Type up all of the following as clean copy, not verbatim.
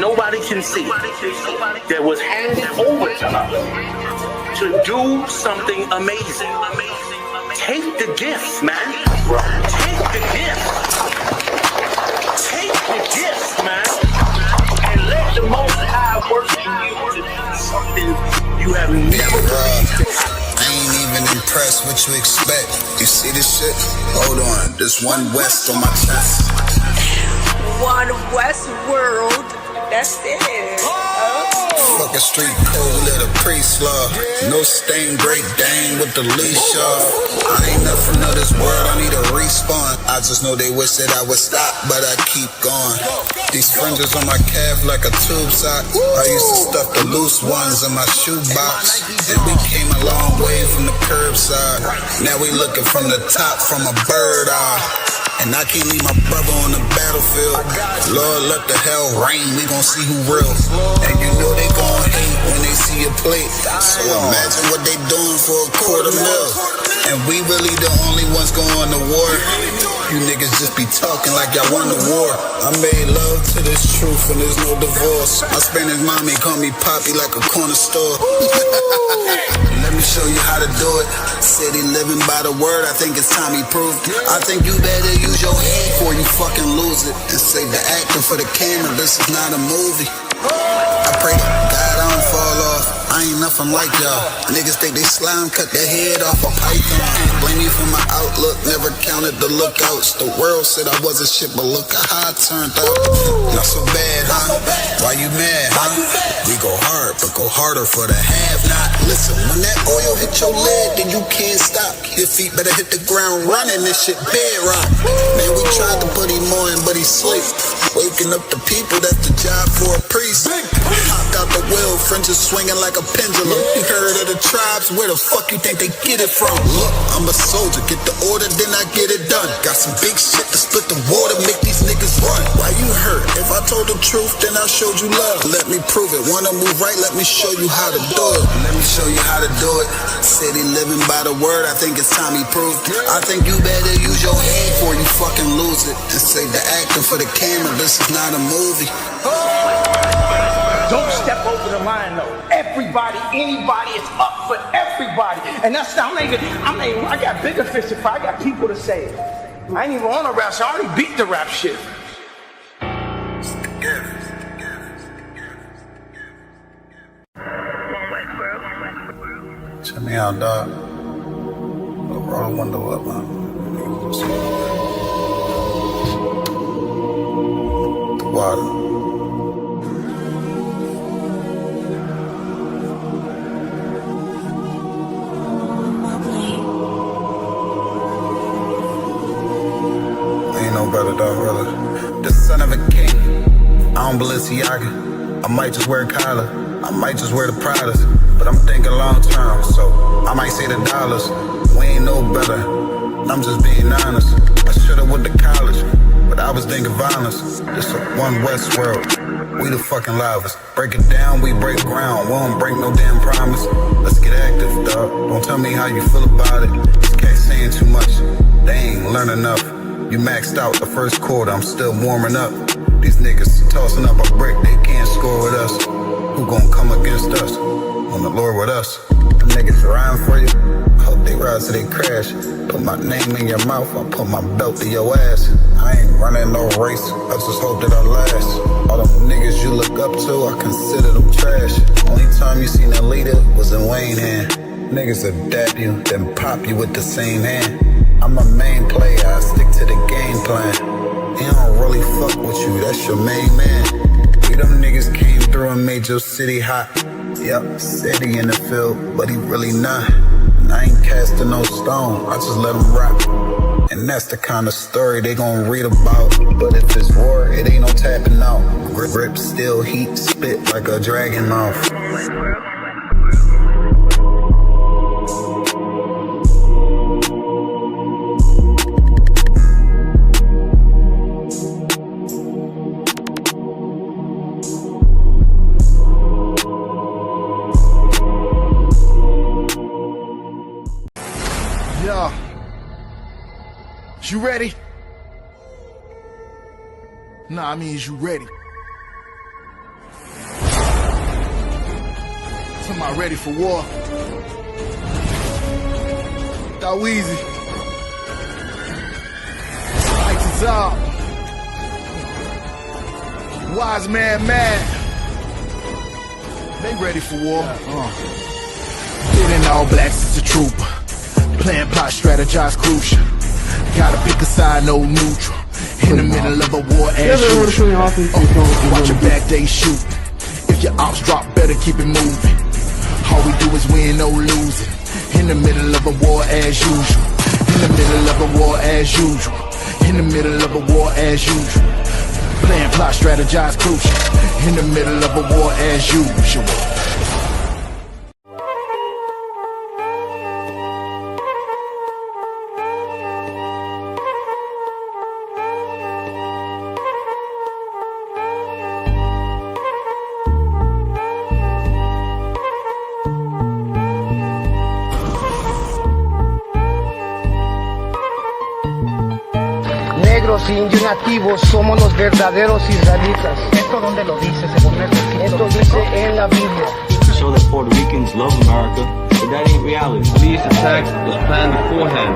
nobody can see that was handed over to us to do something amazing. Take the gifts, man. Take the gifts. Take the gifts, man. And let the Most High work in you to do something you have never believed. I ain't even impressed what you expect. You see this shit? Hold on, there's one West on my chest. One West world. That's it. Fuck a street code of the priest law. No stain, great Dane with the leash off. I ain't nothing of this world, I need a respawn. I just know they wish that I would stop, but I keep going. These fringes on my calf like a tube sock. I used to stuff the loose ones in my shoebox. And we came a long way from the curbside. Now we looking from the top from a bird eye. And I can't leave my brother on the battlefield. Lord, let the hell rain, we gon' see who real. And you know they gon' hate when they see a plate. So imagine what they doing for $250,000. And we really the only ones going to war. You niggas just be talking like y'all won the war. I made love to this truth and there's no divorce. My Spanish mommy call me Poppy like a corner store. Let me show you how to do it. Said he living by the word, I think it's time he proved it. I think you better use your head before you fucking lose it. And save the acting for the camera, this is not a movie. I pray to God I don't fall off. I ain't nothing like y'all. Niggas think they slime, cut their head off a python. Blame me for my outlook, never counted the lookouts. The world said I wasn't shit, but look at how I turned out. Not so bad, huh? Why you mad, huh? We go hard, but go harder for the have-not. Listen, when that oil hit your leg, then you can't stop. Your feet better hit the ground running, this shit bedrock. Man, we tried to put him on, but he sleep. Waking up the people, that's the job for a priest. Hopped out the wheel, fringes swinging like a pendulum. You heard of the tribes, where the fuck you think they get it from? Look, I'm a soldier, get the order, then I get it done. Got some big shit to split the water, make these niggas run. Why you hurt? If I told the truth, then I showed you love. Let me prove it, wanna move right, let me show you how to do it. Let me show you how to do it. Said he living by the word, I think it's time he proved it. I think you better use your head before you fucking lose it. And save the acting for the camera, this is not a movie. Don't step over the line though. Everybody, anybody, it's up for everybody. And that's, I got bigger fish to fry. I got people to say it. I ain't even on a rap, so I already beat the rap shit. Check me out, dog. Roll the window up, man. The water. Ain't no better, dog, brother. The son of a king. I don't Balenciaga. I might just wear a collar. I might just wear the Pradas. But I'm thinking long term, so I might say the dollars. We ain't no better, I'm just being honest. I should've went to college, but I was thinking violence. This a one West world, we the fucking livest. Break it down, we break ground, we don't break no damn promise. Let's get active, dog, don't tell me how you feel about it. These cats saying too much, they ain't learn enough. You maxed out the first quarter, I'm still warming up. These niggas tossing up a brick, they can't score with us. Who gon' come against us? On the Lord with us. Them niggas riding for you, I hope they ride till they crash. Put my name in your mouth, I put my belt to your ass. I ain't running no race, I just hope that I last. All them niggas you look up to, I consider them trash. Only time you seen a leader was in Wayne hand. Niggas will dap you, then pop you with the same hand. I'm a main player, I stick to the game plan. He don't really fuck with you, that's your main man. We them niggas came through and made your city hot. Yep, said he in the field, but he really not. And I ain't casting no stone, I just let him rock. And that's the kind of story they gon' read about. But if it's war, it ain't no tapping out. Grip still heat, spit like a dragon mouth. You ready? Nah, I mean, is you ready? Somebody ready for war. Easy. Lights is up. Wise man mad. They ready for war. Getting all blacks is a trooper. Plan, plot, strategize, crucial. Gotta pick a side, no neutral. In the middle of a war as usual. Watch your back, they shoot. If your ops drop, better keep it moving. All we do is win, no losing. In the middle of a war as usual. In the middle of a war as usual. In the middle of a war as usual. Plan, plot, strategize, crucial. In the middle of a war as usual. Negros e índios nativos somos los verdaderos israelitas. ¿Esto dónde lo dice? Esto dice en la Biblia. To show that Puerto Ricans love America, but that ain't reality. Police attack was planned beforehand.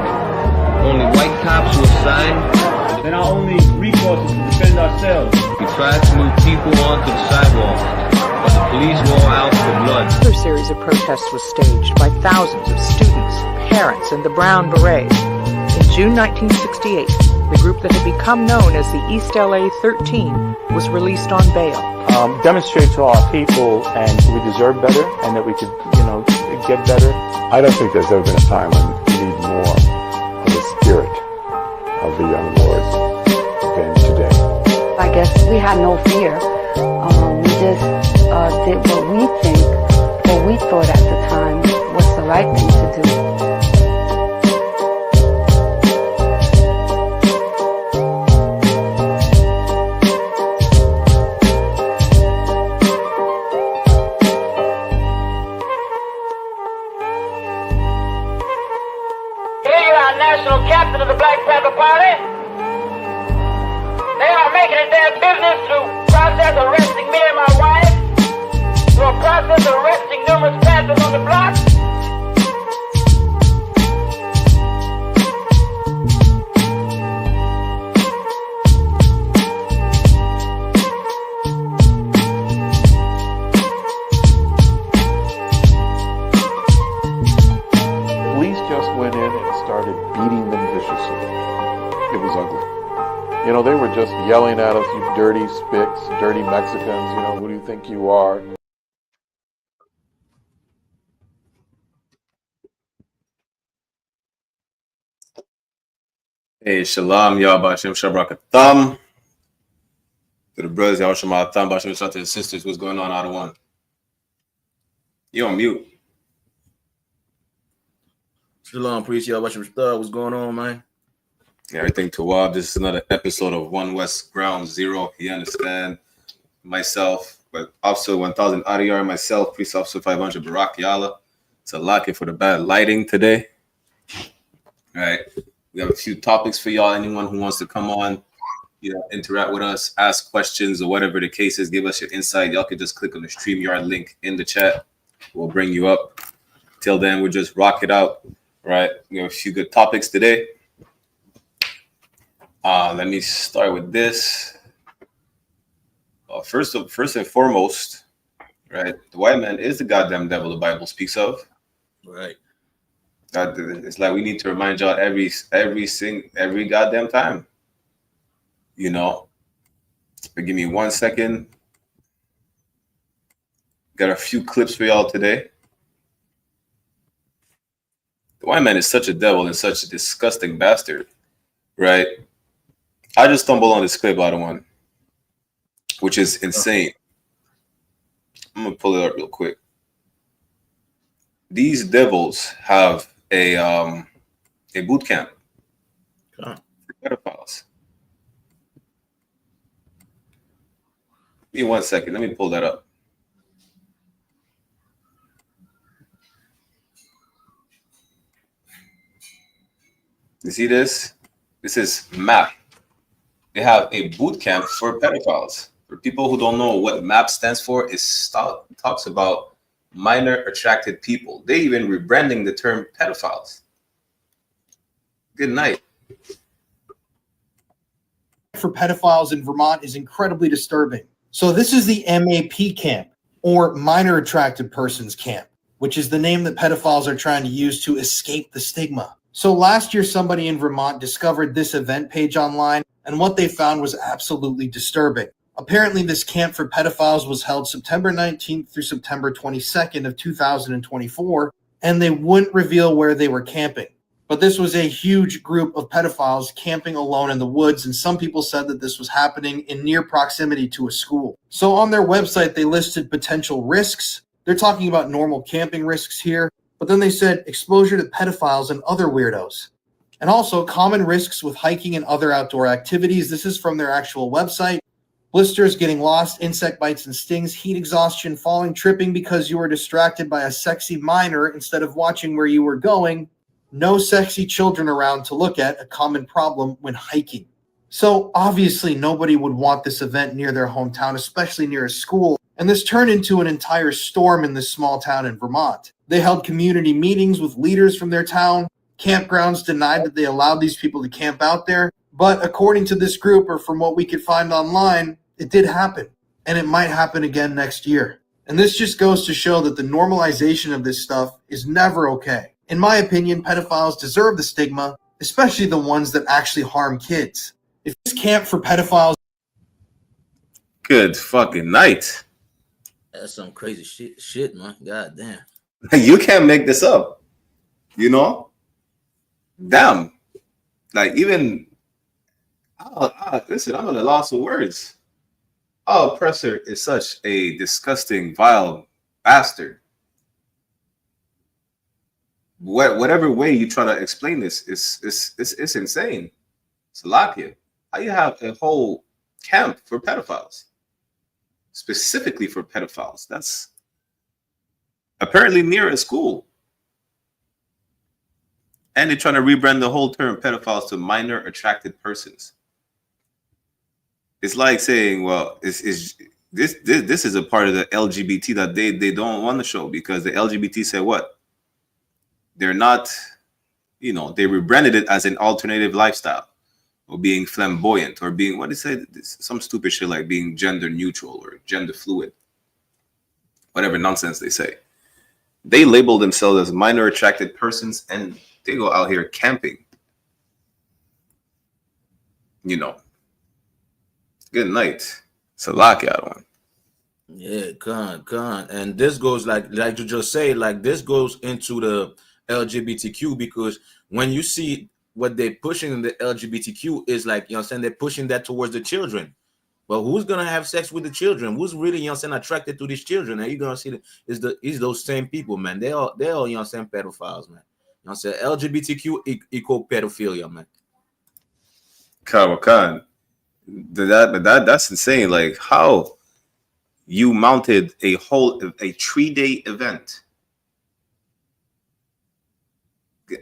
Only white cops were assigned. Then our only recourse is to defend ourselves. We tried to move people onto the sidewalk, but the police were all out for blood. Another series of protests was staged by thousands of students, parents, and the Brown Berets. In June 1968, the group that had become known as the East LA 13 was released on bail. Demonstrate to our people and we deserve better and that we could, get better. I don't think there's ever been a time when we need more of the spirit of the young lords than today. I guess we had no fear. We just did what we thought at the time was the right thing to do. Captain of the Black Panther Party. They are making it their business to process arresting me and my wife, to a process arresting numerous Panthers on the block. Police just went in and started beating them viciously. It was ugly. They were just yelling at us, you dirty spicks, dirty Mexicans, who do you think you are? Hey, shalom, y'all, Bashim Shabrakatam. To the brothers, y'all, Shamatam, Bashim Shah, to the sisters, what's going on, out of one? You on mute. Shalom, priest, y'all, what's going on, man? Everything to Wab. This is another episode of One West Ground Zero. You understand? Myself, but Officer 1000 Adiyar, myself, Priest Officer 500 Barak Yala. It's a lucky for the bad lighting today. All right. We have a few topics for y'all. Anyone who wants to come on, interact with us, ask questions, or whatever the case is, give us your insight. Y'all can just click on the StreamYard link in the chat. We'll bring you up. Till then, we'll just rock it out. All right. We have a few good topics today. Let me start with this. First and foremost, right? The white man is the goddamn devil the Bible speaks of. Right. It's like we need to remind y'all every goddamn time. But give me 1 second. Got a few clips for y'all today. The white man is such a devil and such a disgusting bastard, right? I just stumbled on this clip out of one, which is insane. I'm gonna pull it up real quick. These devils have a boot camp for pedophiles. Give me 1 second. Let me pull that up. You see this? This is MAP. They have a boot camp for pedophiles. For people who don't know what MAP stands for, it talks about minor attracted people. They even rebranding the term pedophiles. Good night. For pedophiles in Vermont is incredibly disturbing. So this is the MAP camp, or Minor Attracted Persons Camp, which is the name that pedophiles are trying to use to escape the stigma. So last year, somebody in Vermont discovered this event page online, and what they found was absolutely disturbing. Apparently, this camp for pedophiles was held September 19th through September 22nd of 2024, and they wouldn't reveal where they were camping. But this was a huge group of pedophiles camping alone in the woods, and some people said that this was happening in near proximity to a school. So on their website, they listed potential risks. They're talking about normal camping risks here, but then they said exposure to pedophiles and other weirdos. And also common risks with hiking and other outdoor activities. This is from their actual website. Blisters, getting lost, insect bites and stings, heat exhaustion, falling, tripping because you were distracted by a sexy minor instead of watching where you were going. No sexy children around to look at, a common problem when hiking. So obviously nobody would want this event near their hometown, especially near a school. And this turned into an entire storm in this small town in Vermont. They held community meetings with leaders from their town. Campgrounds denied that they allowed these people to camp out there. But according to this group, or from what we could find online, it did happen. And it might happen again next year. And this just goes to show that the normalization of this stuff is never okay. In my opinion, pedophiles deserve the stigma, especially the ones that actually harm kids. If this camp for pedophiles... Good fucking night. That's some crazy shit, man. God damn. You can't make this up. You know? Damn. Like, even... listen, I'm at a loss of words. Our oppressor is such a disgusting, vile bastard. Whatever way you try to explain this, it's insane. Salakia. How you have a whole camp for pedophiles? Specifically for pedophiles. That's apparently near a school. And they're trying to rebrand the whole term pedophiles to minor attracted persons. It's like saying, well, this is a part of the LGBT that they don't want to show, because the LGBT said what? They're not, you know, they rebranded it as an alternative lifestyle, or being flamboyant, or being, what they say, some stupid shit like being gender neutral or gender fluid, whatever nonsense they say. They label themselves as minor attracted persons, and they go out here camping. You know. Good night. It's a lockout one. Yeah, con. And this goes like you just say, like this goes into the LGBTQ, because when you see what they're pushing in the LGBTQ is like, you know what I'm saying, they're pushing that towards the children. But who's gonna have sex with the children? Who's really, you know what I'm saying, attracted to these children? And you're gonna see that is those same people, man. They all, you know what I'm saying, pedophiles, man. You know what I'm saying? LGBTQ equal pedophilia, man. Khan. That's insane. Like, how you mounted a 3-day event.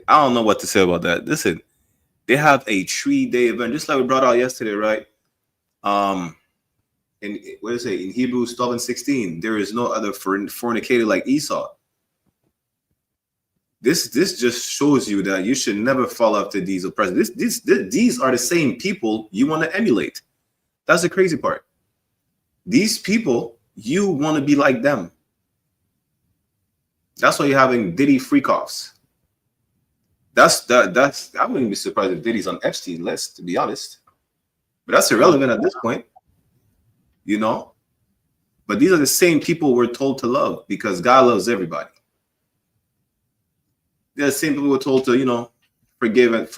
I don't know what to say about that. Listen, they have a 3-day event, just like we brought out yesterday, right? In what is it? In Hebrews 12:16, there is no other fornicator like Esau. This just shows you that you should never fall after these oppressors. These are the same people you want to emulate. That's the crazy part. These people, you want to be like them. That's why you're having Diddy freak-offs. That's I wouldn't be surprised if Diddy's on Epstein's list, to be honest. But that's irrelevant at this point, you know. But these are the same people we're told to love, because God loves everybody. They're the same people we're told to, you know, forgive and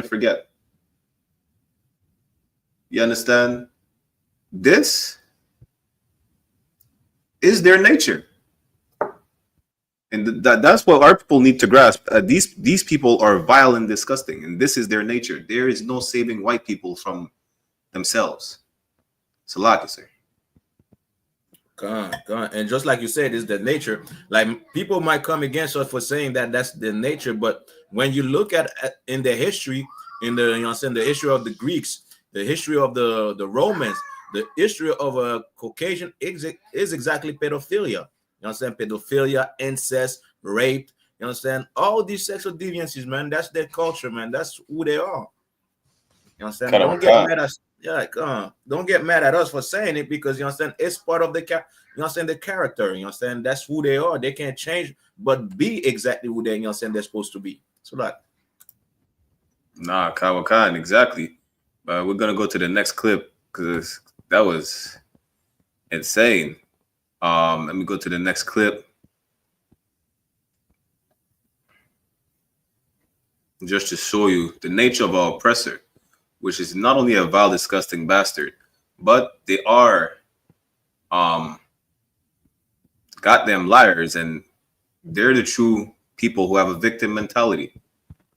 forget. You understand? This is their nature. And that's what our people need to grasp. These people are vile and disgusting, and this is their nature. There is no saving white people from themselves. Salaki, sir. Gone. And just like you said, it's the nature. Like, people might come against us for saying that that's the nature, but when you look at in the history, in the, you know what I'm saying, the history of the Greeks, the history of the Romans, the history of a Caucasian is exactly pedophilia. You understand? Pedophilia, incest, rape. You understand? All these sexual deviances, man. That's their culture, man. That's who they are. You understand? Don't get mad at don't get mad at us for saying it, because you understand it's part of the you understand the character. You understand? That's who they are. They can't change, but be exactly who they, you understand, they're supposed to be. So like, nah, Kawakan, exactly. But we're gonna go to the next clip because that was insane. Let me go to the next clip. Just to show you the nature of our oppressor, which is not only a vile, disgusting bastard, but they are goddamn liars, and they're the true people who have a victim mentality.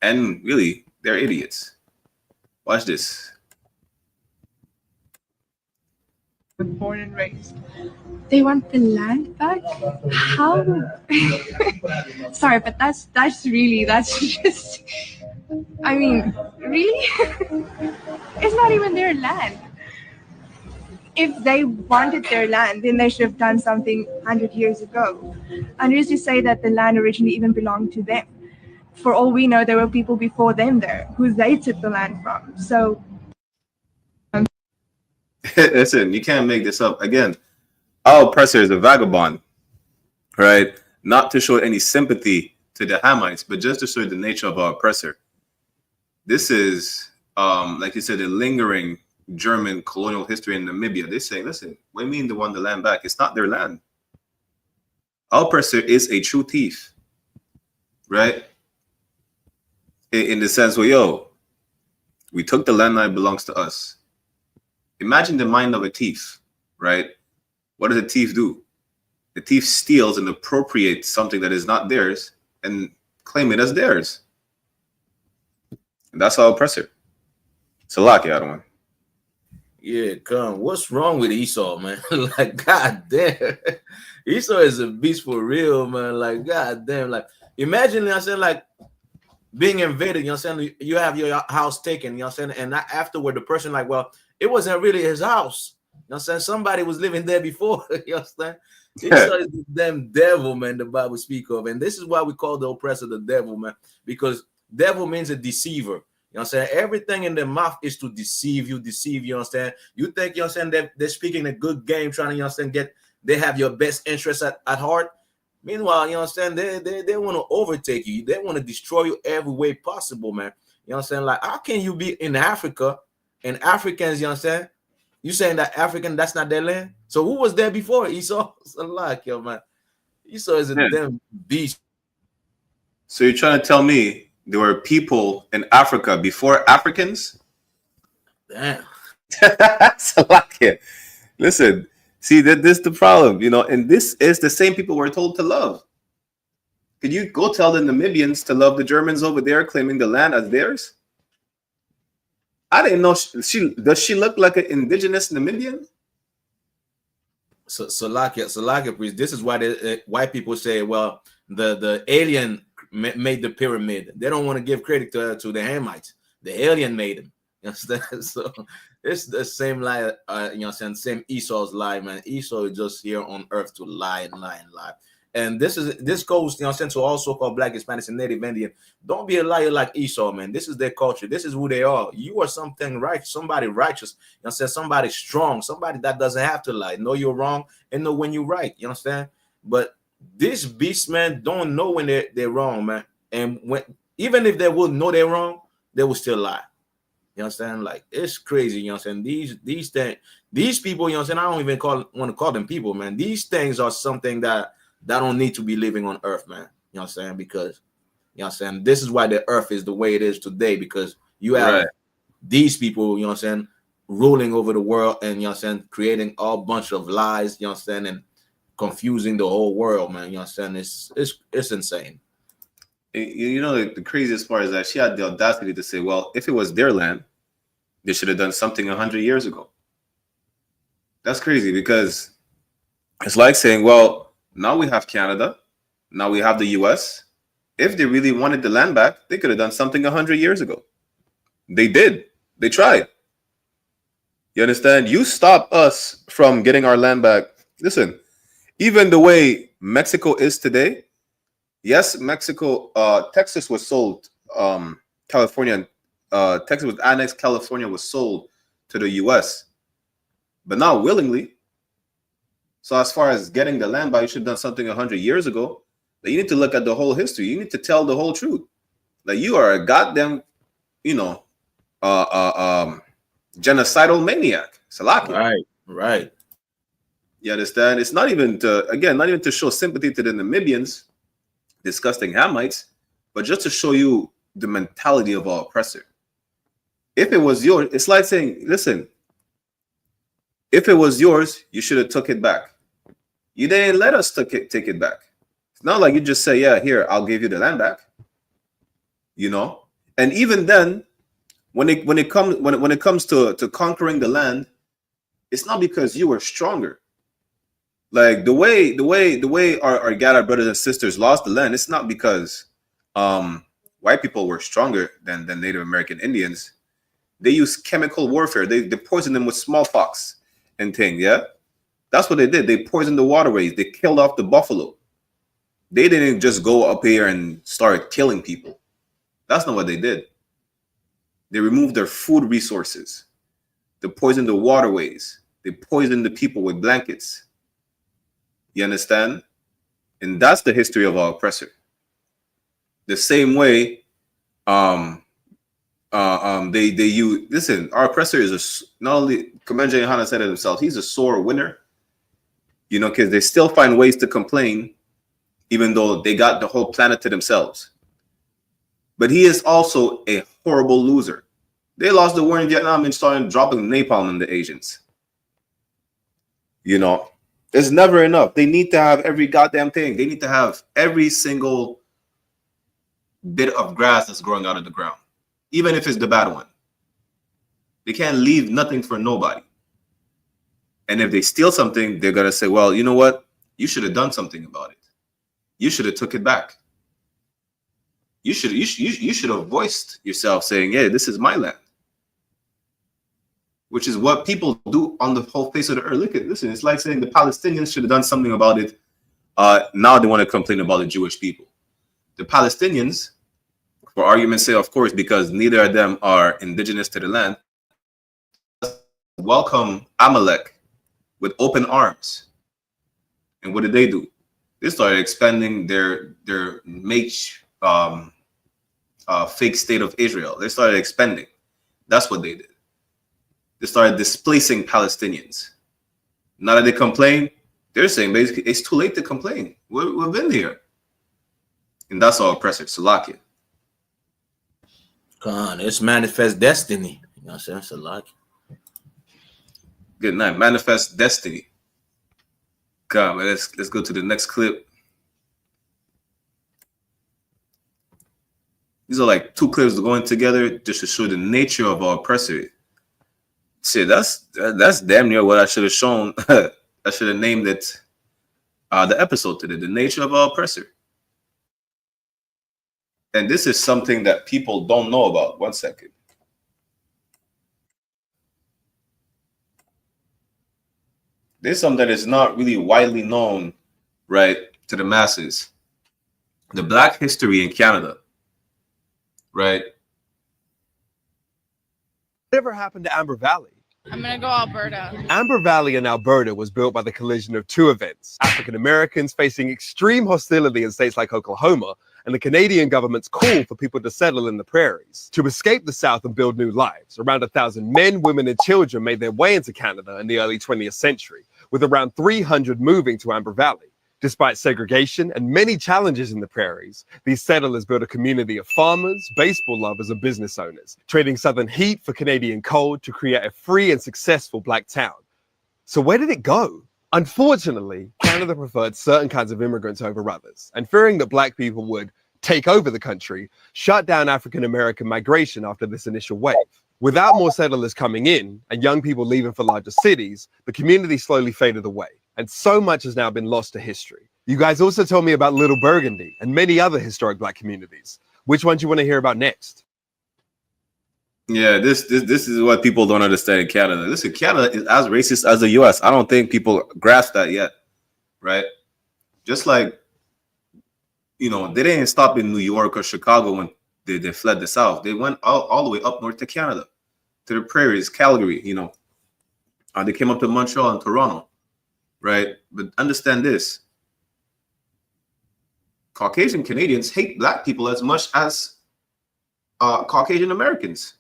And really, they're idiots. Watch this. Born and raised. They want the land back? How? Sorry, but that's just, I mean, really? It's not even their land. If they wanted their land, then they should have done something 100 years ago. And who's to say that the land originally even belonged to them? For all we know, there were people before them there who they took the land from. So Listen, you can't make this up. Again, our oppressor is a vagabond, right? Not to show any sympathy to the Hamites, but just to show the nature of our oppressor. This is, like you said, a lingering German colonial history in Namibia. They're saying, listen, what do you mean they want the land back? It's not their land. Our oppressor is a true thief, right? In the sense where, yo, we took the land that belongs to us. Imagine the mind of a thief, right? What does a thief do? The thief steals and appropriates something that is not theirs and claim it as theirs. And that's our oppressor. Salaki, Adawan. yeah, come. What's wrong with Esau, man? Like, god damn. Esau is a beast for real, man. Like, god damn. Like, imagine, you know what I'm saying, like, being invaded, you know what I'm saying? You have your house taken, you know what I'm saying? And afterward, the person, like, well, it wasn't really his house. You know what I'm saying? Somebody was living there before. You understand? Esau is the damn devil, man, the Bible speak of. And this is why we call the oppressor the devil, man. Because devil means a deceiver. You know what I'm saying? Everything in their mouth is to deceive you, you understand? You think, you understand, that they're speaking a good game, trying to, you understand, they have your best interests at heart. Meanwhile, you understand, they want to overtake you. They want to destroy you every way possible, man. You know what I'm saying? Like, how can you be in Africa and Africans, you understand? You saying that African, that's not their land? So who was there before Esau? Like, yo, man. Esau is a damn beast. So you're trying to tell me there were people in Africa before Africans? Damn. Salakia. Listen, see, this is the problem, you know, and this is the same people we're told to love. Could you go tell the Namibians to love the Germans over there claiming the land as theirs? I didn't know. Does she look like an indigenous Namibian? So Salakia, please. This is why white people say, well, the alien made the pyramid. They don't want to give credit to the Hamites. The alien made them. You understand? So it's the same lie. You know, same Esau's lie, man. Esau is just here on earth to lie and lie and lie. And this goes, you know, to all so-called Black, Hispanics, and Native Indian. Don't be a liar like Esau, man. This is their culture. This is who they are. You are something right, somebody righteous. You know, somebody strong, somebody that doesn't have to lie. Know you're wrong and know when you're right. You understand? But these beasts, man, don't know when they're wrong, man. And even if they would know they're wrong, they will still lie. You understand? Like, it's crazy. You know what I'm saying? These people, you know what I'm saying? I don't even want to call them people, man. These things are something that don't need to be living on earth, man. You know what I'm saying? Because, you know what I'm saying, this is why the earth is the way it is today, because you have these people, you know what I'm saying, ruling over the world and, you know what I'm saying, creating a bunch of lies, you know what I'm saying, and confusing the whole world, man. You know what I'm saying? It's insane. You know, the craziest part is that she had the audacity to say, well, if it was their land, they should have done something 100 years ago. That's crazy, because it's like saying, well, now we have Canada. Now we have the US. If they really wanted the land back, they could have done something 100 years ago. They did. They tried. You understand? You stop us from getting our land back. Listen, even the way Mexico is today. Yes, Mexico, Texas was sold, California, Texas was annexed, California was sold to the US, but not willingly. So as far as getting the land back, you should have done something 100 years ago. But you need to look at the whole history. You need to tell the whole truth. Like, you are a goddamn, genocidal maniac. Salaki. Right. You understand? It's not even to show sympathy to the Namibians, disgusting Hamites, but just to show you the mentality of our oppressor. If it was yours, it's like saying, listen, if it was yours, you should have took it back. You didn't let us take it back. It's not like you just say, yeah, here, I'll give you the land back. And even then, when it comes to conquering the land, it's not because you were stronger. Like the way our Gada brothers and sisters lost the land, it's not because white people were stronger than Native American Indians. They used chemical warfare. They poisoned them with smallpox and things. Yeah, that's what they did. They poisoned the waterways. They killed off the buffalo. They didn't just go up here and start killing people. That's not what they did. They removed their food resources. They poisoned the waterways. They poisoned the people with blankets. You understand? And that's the history of our oppressor. The same way, they use, listen, our oppressor is not only, Commander YAHANNA said it himself, he's a sore winner, because they still find ways to complain, even though they got the whole planet to themselves. But he is also a horrible loser. They lost the war in Vietnam and started dropping napalm on the Asians. It's never enough. They need to have every goddamn thing. They need to have every single bit of grass that's growing out of the ground, even if it's the bad one. They can't leave nothing for nobody. And if they steal something, they're going to say, well, you know what? You should have done something about it. You should have took it back. You should have voiced yourself saying, hey, this is my land. Which is what people do on the whole face of the earth. Listen, it's like saying the Palestinians should have done something about it. Now they want to complain about the Jewish people. The Palestinians, for argument's sake, of course, because neither of them are indigenous to the land, welcome Amalek with open arms. And what did they do? They started expanding their fake state of Israel. They started expanding. That's what they did. They started displacing Palestinians. Now that they complain, they're saying basically it's too late to complain. We've been here. And that's our oppressor, Salakia. Come on, it's manifest destiny. You know what I'm saying? Salakia. Good night. Manifest destiny. God, man, let's go to the next clip. These are like two clips going together just to show the nature of our oppressor. Shit, that's damn near what I should have shown. I should have named it the episode today, the nature of our oppressor. And this is something that people don't know about. 1 second. This is something that is not really widely known, right, to the masses. The Black history in Canada, right? Whatever happened to Amber Valley? I'm gonna go Alberta. Amber Valley in Alberta was built by the collision of two events: African Americans facing extreme hostility in states like Oklahoma, and the Canadian government's call for people to settle in the prairies. To escape the South and build new lives, around 1,000 men, women, and children made their way into Canada in the early 20th century, with around 300 moving to Amber Valley. Despite segregation and many challenges in the prairies, these settlers built a community of farmers, baseball lovers, and business owners, trading southern heat for Canadian cold to create a free and successful Black town. So where did it go? Unfortunately, Canada preferred certain kinds of immigrants over others, and fearing that Black people would take over the country, shut down African American migration after this initial wave. Without more settlers coming in and young people leaving for larger cities, the community slowly faded away. And so much has now been lost to history. You guys also told me about Little Burgundy and many other historic Black communities. Which one do you want to hear about next? Yeah, this is what people don't understand in Canada. Listen, Canada is as racist as the US. I don't think people grasp that yet, right? Just like, you know, they didn't stop in New York or Chicago when they fled the South. They went all the way up north to Canada, to the prairies, Calgary, you know. They came up to Montreal and Toronto, right? But understand this. Caucasian Canadians hate black people as much as Caucasian Americans.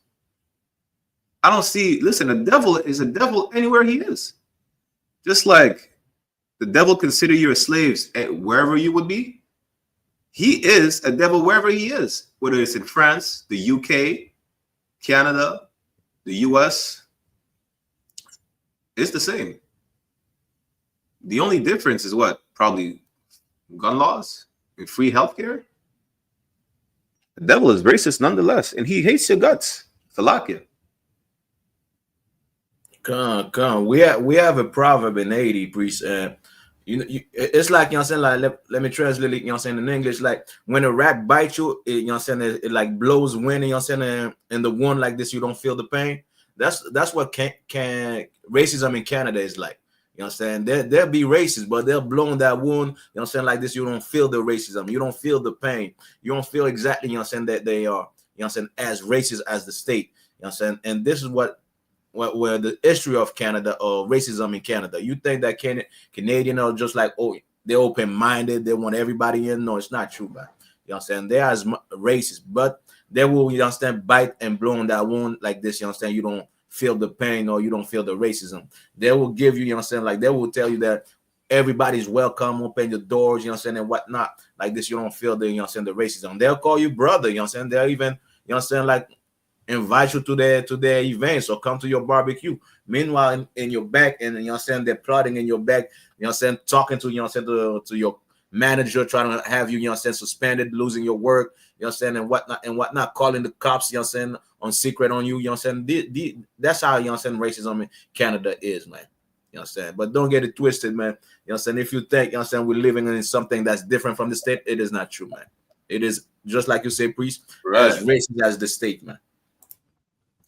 I don't see, listen, the devil is a devil anywhere he is. Just like the devil consider you as slaves at wherever you would be, he is a devil wherever he is, whether it's in France, the UK, Canada, the US, it's the same. The only difference is what? Probably gun laws and free healthcare. The devil is racist nonetheless, and he hates your guts. Salakia. Come. We have a proverb in Haiti, priest. It's like, you know what I'm saying, like let me translate it, you know what I'm saying, in English, like when a rat bites you, you know what I'm saying, it like blows wind, you know what I'm saying, in the wound like this, you don't feel the pain. That's what can racism in Canada is like. You know what I'm saying? They'll be racist, but they'll blow in that wound, you know what I'm saying, like this, you don't feel the racism, you don't feel the pain, you don't feel exactly, you know what I'm saying, that they are, you know what I'm saying, as racist as the state, you know what I'm saying, and this is where the history of Canada or racism in Canada. You think that Canadian are just like, oh, they're open-minded, they want everybody in. No, it's not true, man. You know what I'm saying? They are as racist, but they will, you understand, bite and blow on that wound like this, you understand? You don't feel the pain or you don't feel the racism. They will give you, you know what I'm saying, like they will tell you that everybody's welcome, open your doors, you know what I'm saying, and whatnot. Like this, you don't feel the, you know what I'm saying, the racism. They'll call you brother, you know what I'm saying? They'll even, you know what I'm saying, like invite you to their events or come to your barbecue. Meanwhile, in your back, and you know what I'm saying, they're plotting in your back, you know what I'm saying, talking to, you know what I'm saying, to your manager, trying to have you, you know what I'm saying, suspended, losing your work, you know what I'm saying, and whatnot, calling the cops, you know what I'm saying, on secret on you, you know what I'm saying. That's how, you know what I'm saying, racism in Canada is, man. You know what I'm saying? But don't get it twisted, man. You know what I'm saying? If you think, you know what I'm saying, we're living in something that's different from the state, it is not true, man. It is just like you say, priest, as racist as the state, man.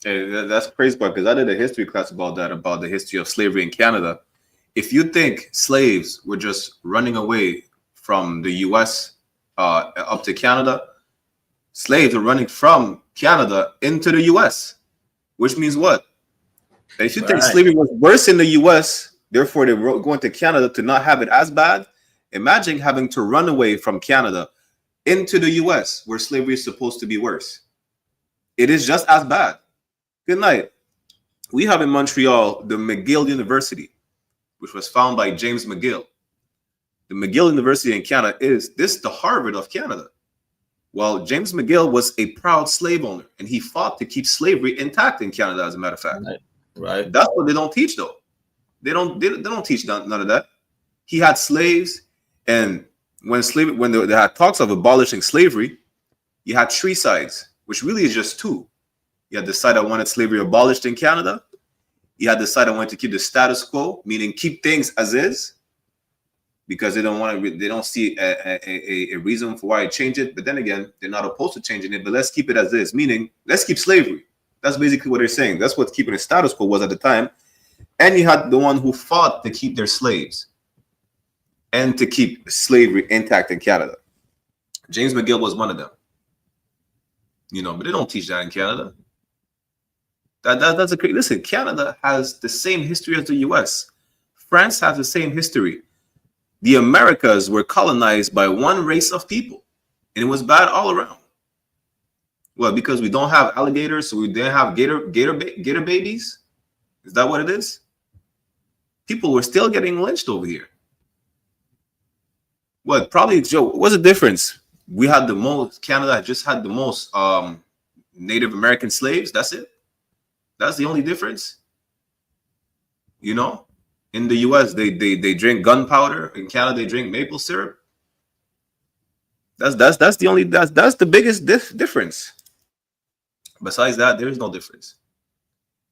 Hey, that's crazy part, because I did a history class about that, about the history of slavery in Canada. If you think slaves were just running away from the US up to Canada, slaves are running from Canada into the US, which means what? And if you think slavery was worse in the US, therefore they were going to Canada to not have it as bad, imagine having to run away from Canada into the US, where slavery is supposed to be worse. It is just as bad. Good night. We have in Montreal the McGill University, which was founded by James McGill. The McGill University in Canada is the Harvard of Canada. Well, James McGill was a proud slave owner, and he fought to keep slavery intact in Canada, as a matter of fact. Right. That's what they don't teach, though. They don't teach none of that. He had slaves, and when they had talks of abolishing slavery, you had three sides, which really is just two. You had the side that wanted slavery abolished in Canada. You had the side that wanted to keep the status quo, meaning keep things as is, because they don't see a reason for why to change it. But then again, they're not opposed to changing it, but let's keep it as is, meaning let's keep slavery. That's basically what they're saying. That's what keeping the status quo was at the time. And you had the one who fought to keep their slaves and to keep slavery intact in Canada. James McGill was one of them. You know, but they don't teach that in Canada. That's a great, listen, Canada has the same history as the US. France has the same history. The Americas were colonized by one race of people, and it was bad all around. Well, because we don't have alligators, so we didn't have gator babies. Is that what it is? People were still getting lynched over here. What? Probably, Joe, what's the difference? We had the most, Canada just had the most Native American slaves. That's it. That's the only difference. You know, in the US, they drink gunpowder. In Canada, they drink maple syrup. That's the biggest difference. Besides that, there is no difference.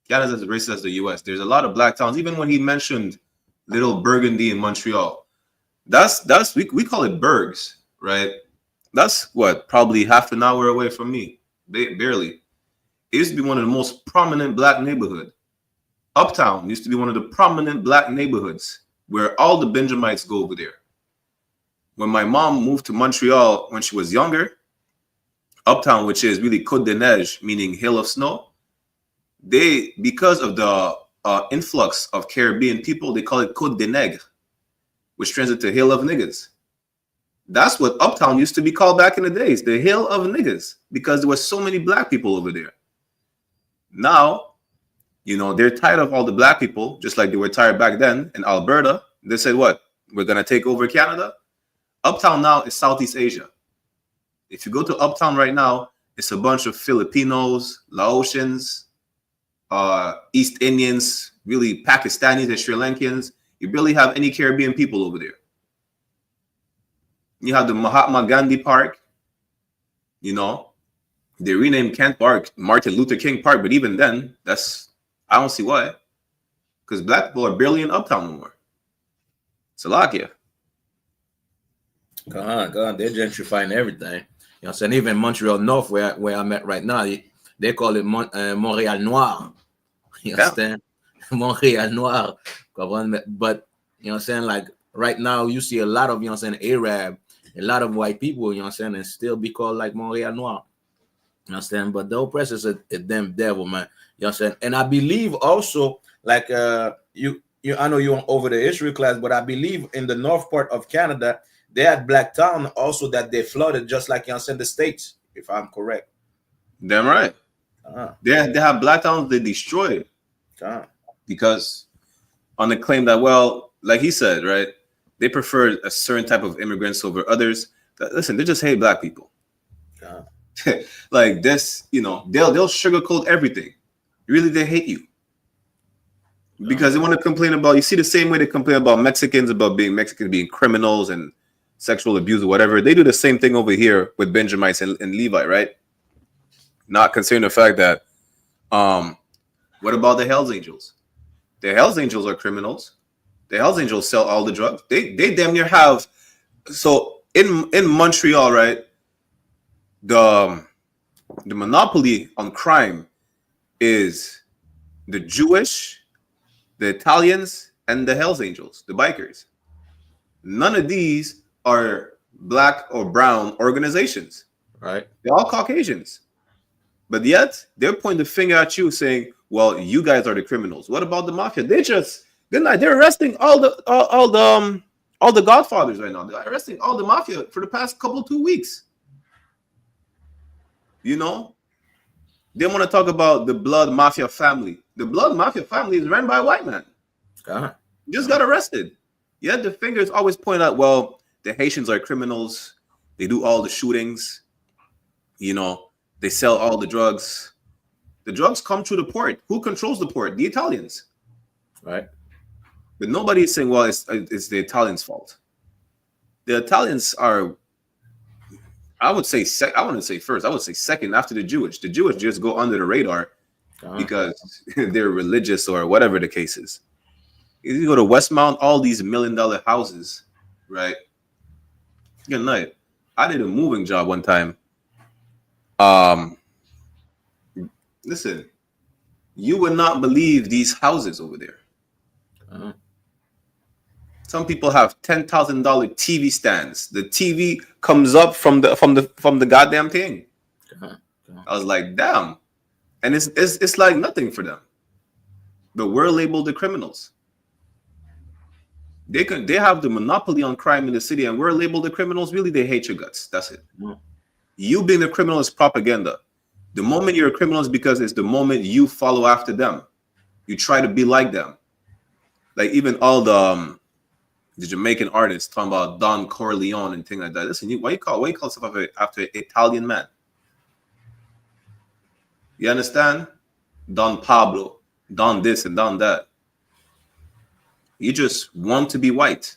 Canada's as racist as the US. There's a lot of black towns. Even when he mentioned Little Burgundy in Montreal, we call it Bergs, right? That's what, probably half an hour away from me, barely. It used to be one of the most prominent black neighborhoods. Uptown used to be one of the prominent black neighborhoods where all the Benjamites go over there. when my mom moved to Montreal when she was younger, Uptown, which is really Côte de Neige, meaning hill of snow, they, because of the influx of Caribbean people, they call it Côte de Nègre, which translates to hill of niggas. That's what Uptown used to be called back in the days, the hill of niggas, because there were so many black people over there. Now, you know, they're tired of all the black people, just like they were tired back then in Alberta. They said, what? We're going to take over Canada? Uptown now is Southeast Asia. If you go to Uptown right now, it's a bunch of Filipinos, Laotians, East Indians, really Pakistanis and Sri Lankans. You barely have any Caribbean people over there. You have the Mahatma Gandhi Park. You know, they renamed Kent Park Martin Luther King Park, but even then, I don't see why. Because black people are barely in Uptown no more. Salakia. Go on. They're gentrifying everything. You know what I'm saying? Even Montreal North, where I'm at right now, they call it Montreal Noir. You understand? Montreal Noir. But, you know what I'm saying? Like, right now, you see a lot of, you know what I'm saying, Arab, a lot of white people, you know what I'm saying, and still be called like Montreal Noir. You understand? But the oppressor is a damn devil, man. You know what I'm saying? And I believe also, like, I know you're over the history class, but I believe in the north part of Canada, they had black town also that they flooded, just like you know, the States, if I'm correct. Damn right. They have black towns they destroyed. Because on the claim that, well, like he said, right, they prefer a certain type of immigrants over others. Listen, they just hate black people. Like this, you know, they'll sugarcoat everything. Really, they hate you. Because they want to complain about, you see the same way they complain about Mexicans, about Mexicans being criminals and sexual abuse or whatever. They do the same thing over here with Benjamites and Levi, right? Not considering the fact that, what about the Hells Angels? The Hells Angels are criminals. The Hells Angels sell all the drugs. They damn near have. So in Montreal, right, the monopoly on crime is the Jewish, the Italians, and the Hells Angels, the bikers. None of these are black or brown organizations. Right. They're all Caucasians. But yet they're pointing the finger at you saying, well, you guys are the criminals. What about the mafia? They're arresting all the godfathers right now. They're arresting all the mafia for the past 2 weeks. You know? They want to talk about the blood mafia family. The blood mafia family is run by a white man. Just got arrested. Yet the finger is always pointing out, well, the Haitians are criminals. They do all the shootings. You know, they sell all the drugs. The drugs come through the port. Who controls the port? The Italians. Right. But nobody is saying, well, it's the Italians' fault. The Italians are, I would say first. I would say second after the Jewish. The Jewish just go under the radar because they're religious or whatever the case is. You go to Westmount, all these $1 million houses, right? Good night. I did a moving job one time. Listen, you would not believe these houses over there. Some people have $10,000 TV stands. The TV comes up from the goddamn thing. I was like, damn, and it's like nothing for them. But we're labeled the criminals. They have the monopoly on crime in the city, and we're labeled the criminals. Really, they hate your guts. That's it. You being a criminal is propaganda. The moment you're a criminal is because it's the moment you follow after them. You try to be like them. Like even all the Jamaican artists talking about Don Corleone and things like that. Listen, why you call yourself after an Italian man? You understand? Don Pablo, Don this and Don that. You just want to be white.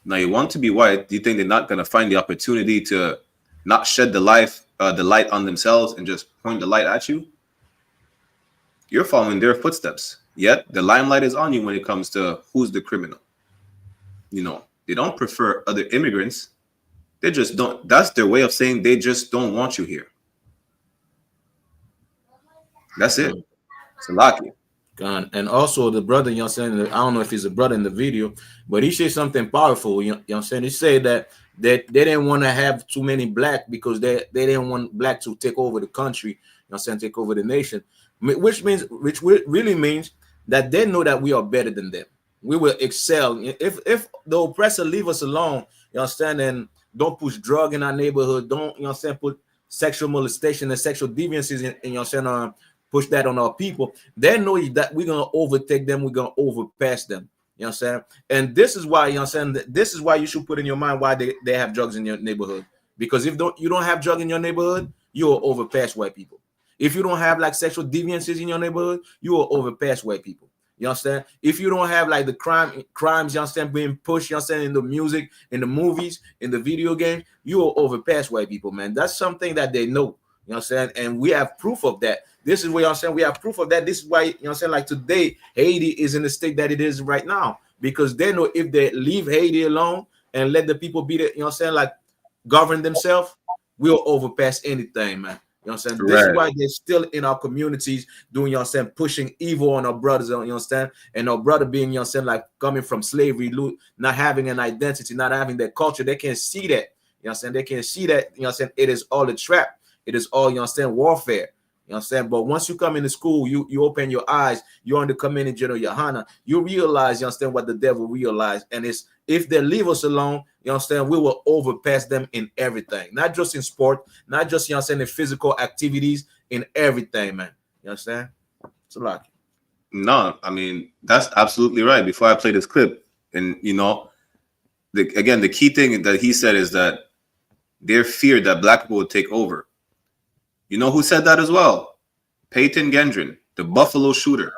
Now you want to be white. Do you think they're not going to find the opportunity to not shed the light on themselves and just point the light at you? You're following their footsteps. Yet the limelight is on you when it comes to who's the criminal. You know, they don't prefer other immigrants. They just don't. That's their way of saying they just don't want you here. That's it. It's a lucky. And also the brother, you know what I'm saying, I don't know if he's a brother in the video, but he said something powerful, you know what I'm saying? He said that They didn't want to have too many black because they didn't want black to take over the country, you know what I'm saying, take over the nation, which really means that they know that we are better than them. We will excel. If the oppressor leave us alone, you understand, and don't push drug in our neighborhood, don't, you know what I'm saying, put sexual molestation and sexual deviances in you know what I'm saying, push that on our people, they know that we're gonna overtake them, we're gonna overpass them. You know what I'm saying? And this is why, you know what I'm saying, this is why you should put in your mind why they have drugs in your neighborhood. Because if you don't have drug in your neighborhood, you will overpass white people. If you don't have like sexual deviances in your neighborhood, you will overpass white people. You understand? If you don't have like the crimes, you understand, being pushed, you understand, in the music, in the movies, in the video games, you will overpass white people, man. That's something that they know. You know what I'm saying? And we have proof of that. This is what I'm saying. We have proof of that. This is why, you know what I'm saying, like today, Haiti is in the state that it is right now. Because they know if they leave Haiti alone and let the people be, you know what I'm saying, like govern themselves, we'll overpass anything, man. You know what I'm saying? This is why they're still in our communities doing, you know what I'm saying, pushing evil on our brothers, you understand? And our brother being, you know what I'm saying, like coming from slavery, not having an identity, not having that culture. They can't see that. You know what I'm saying? They can't see that, you know what I'm saying? It is all a trap. It is all, you know what I'm saying, warfare. You know what I'm saying? But once you come into school, you open your eyes, you're on the community general YAHANNA, you realize, you understand, what the devil realized. And it's, if they leave us alone, you understand, we will overpass them in everything. Not just in sport, not just, you know what I'm saying, in physical activities, in everything, man. You understand? It's a lot. No, I mean, that's absolutely right. Before I play this clip, and, you know, again, the key thing that he said is that they're feared that black people would take over. You know who said that as well? Peyton Gendron, the Buffalo shooter.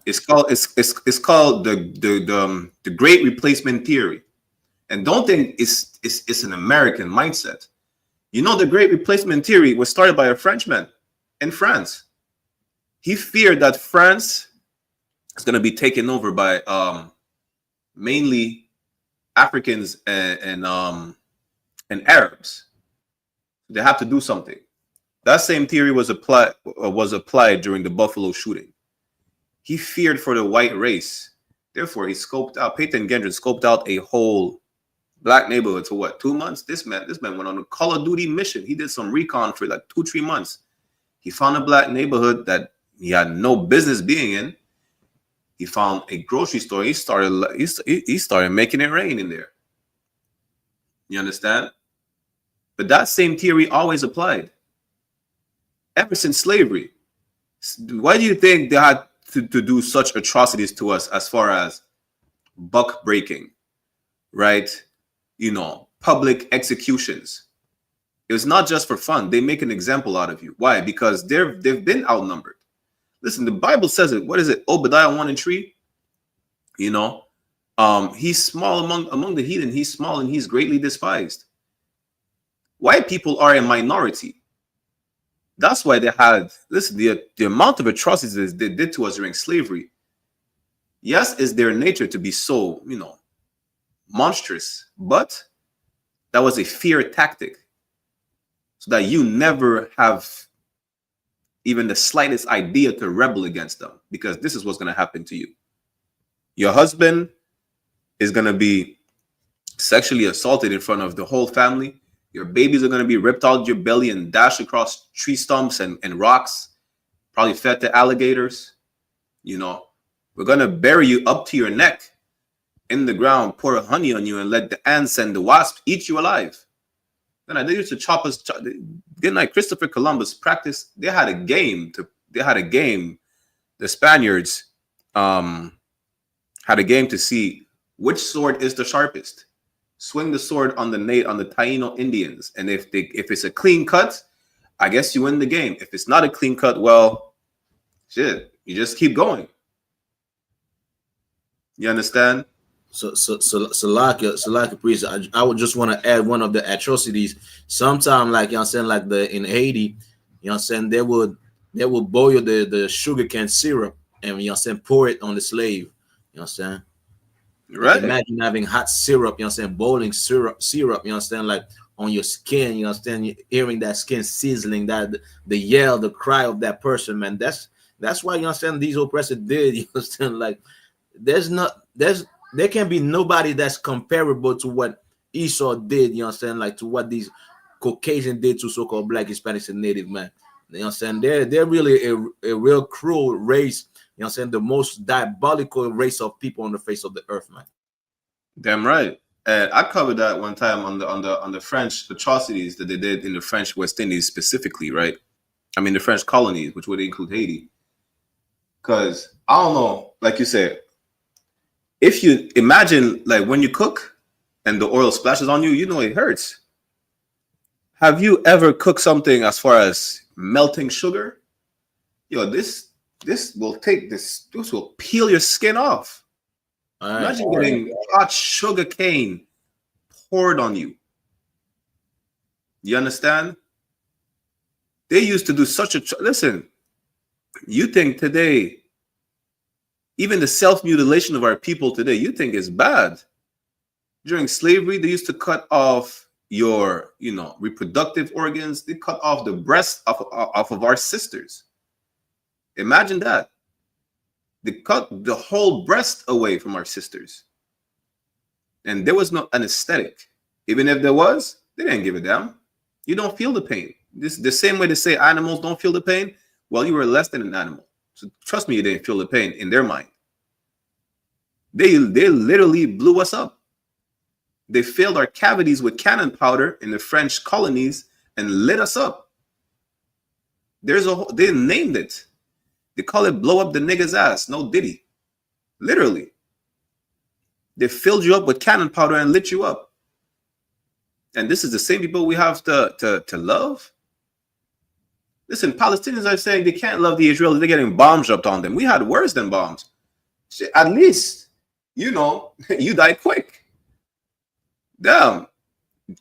It's called the Great Replacement Theory. And don't think it's an American mindset. You know, the Great Replacement Theory was started by a Frenchman in France. He feared that France is going to be taken over by mainly Africans and Arabs. They have to do something. That same theory was applied during the Buffalo shooting. He feared for the white race. Therefore, he scoped out, Peyton Gendron scoped out a whole black neighborhood for what, 2 months? This man went on a Call of Duty mission. He did some recon for like 2-3 months. He found a black neighborhood that he had no business being in. He found a grocery store. He started making it rain in there. You understand? But that same theory always applied. Ever since slavery. Why do you think they had to do such atrocities to us as far as buck breaking, right? You know, public executions. It was not just for fun. They make an example out of you. Why? Because they've been outnumbered. Listen, the Bible says it. What is it? Obadiah 1:3. You know, he's small among the heathen. He's small and he's greatly despised. White people are a minority. That's why they had, listen, the amount of atrocities they did to us during slavery. Yes, it's their nature to be so, you know, monstrous, but that was a fear tactic so that you never have even the slightest idea to rebel against them, because this is what's going to happen to you. Your husband is going to be sexually assaulted in front of the whole family. Your babies are going to be ripped out of your belly and dashed across tree stumps and rocks, probably fed to alligators. You know, we're going to bury you up to your neck in the ground, pour honey on you, and let the ants and the wasps eat you alive. Then they used to chop us. Good night, Christopher Columbus practiced. They had a game. The Spaniards had a game to see which sword is the sharpest. Swing the sword on the Taino Indians, and if it's a clean cut, I guess you win the game. If it's not a clean cut, well, shit, you just keep going. You understand? So Salaka priest, I would just want to add one of the atrocities. Sometimes, like, you know what I'm saying, like in Haiti, you know what I'm saying, they would boil the sugarcane syrup and, you know what I'm saying, pour it on the slave. You know what I'm saying? Right. Imagine having hot syrup, you know what I'm saying, boiling syrup, you know what I'm saying, like on your skin, you know what I'm saying, hearing that skin sizzling, that the yell, the cry of that person, man. That's why, you know what I'm saying, these oppressors did, you understand, like there can be nobody that's comparable to what Esau did, you know what I'm saying, like to what these Caucasian did to so-called Black, Hispanics, and Native men. You know what I'm saying? They're really a real cruel race, you know what I'm saying, the most diabolical race of people on the face of the earth, man. Damn right. And I covered that one time on the French atrocities that they did in the French West Indies specifically, right? I mean the French colonies, which would include Haiti. Because I don't know, like you said, if you imagine like when you cook and the oil splashes on you, you know it hurts. Have you ever cooked something as far as melting sugar? Yo, this will take this will peel your skin off. Imagine getting hot sugar cane poured on you. You understand? They used to do such a listen. You think today, even the self-mutilation of our people today, you think is bad. During slavery, they used to cut off your, reproductive organs. They cut off the breast off of our sisters. Imagine that. They cut the whole breast away from our sisters. And there was no anesthetic. Even if there was, they didn't give a damn. You don't feel the pain. This the same way they say animals don't feel the pain. Well, you were less than an animal. So trust me, you didn't feel the pain in their mind. They literally blew us up. They filled our cavities with cannon powder in the French colonies and lit us up. They named it. They call it blow up the nigga's ass. No diddy. Literally. They filled you up with cannon powder and lit you up. And this is the same people we have to love. Listen, Palestinians are saying they can't love the Israelis. They're getting bombs dropped on them. We had worse than bombs. At least, you died quick. Damn.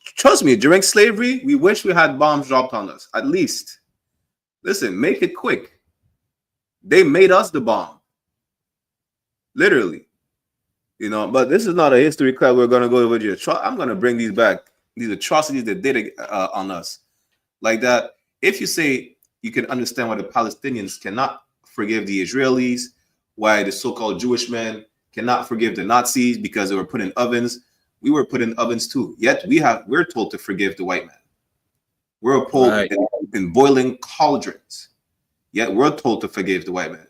Trust me, during slavery, we wish we had bombs dropped on us. At least. Listen, make it quick. They made us the bomb. Literally. But this is not a history class we're going to go over here. I'm going to bring these back. These atrocities that did on us. Like that. If you say you can understand why the Palestinians cannot forgive the Israelis, why the so-called Jewish men cannot forgive the Nazis because they were put in ovens. We were put in ovens too. Yet we're told to forgive the white man. We're told in boiling cauldrons. Yet we're told to forgive the white man.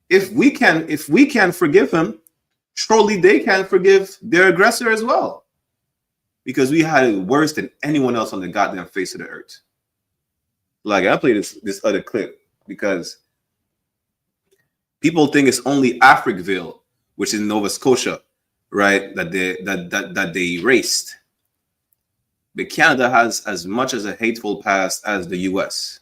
If we can forgive him, surely they can forgive their aggressor as well. Because we had it worse than anyone else on the goddamn face of the earth. Like I played this other clip because people think it's only Africville, which is Nova Scotia, right? That they erased. But Canada has as much as a hateful past as the US.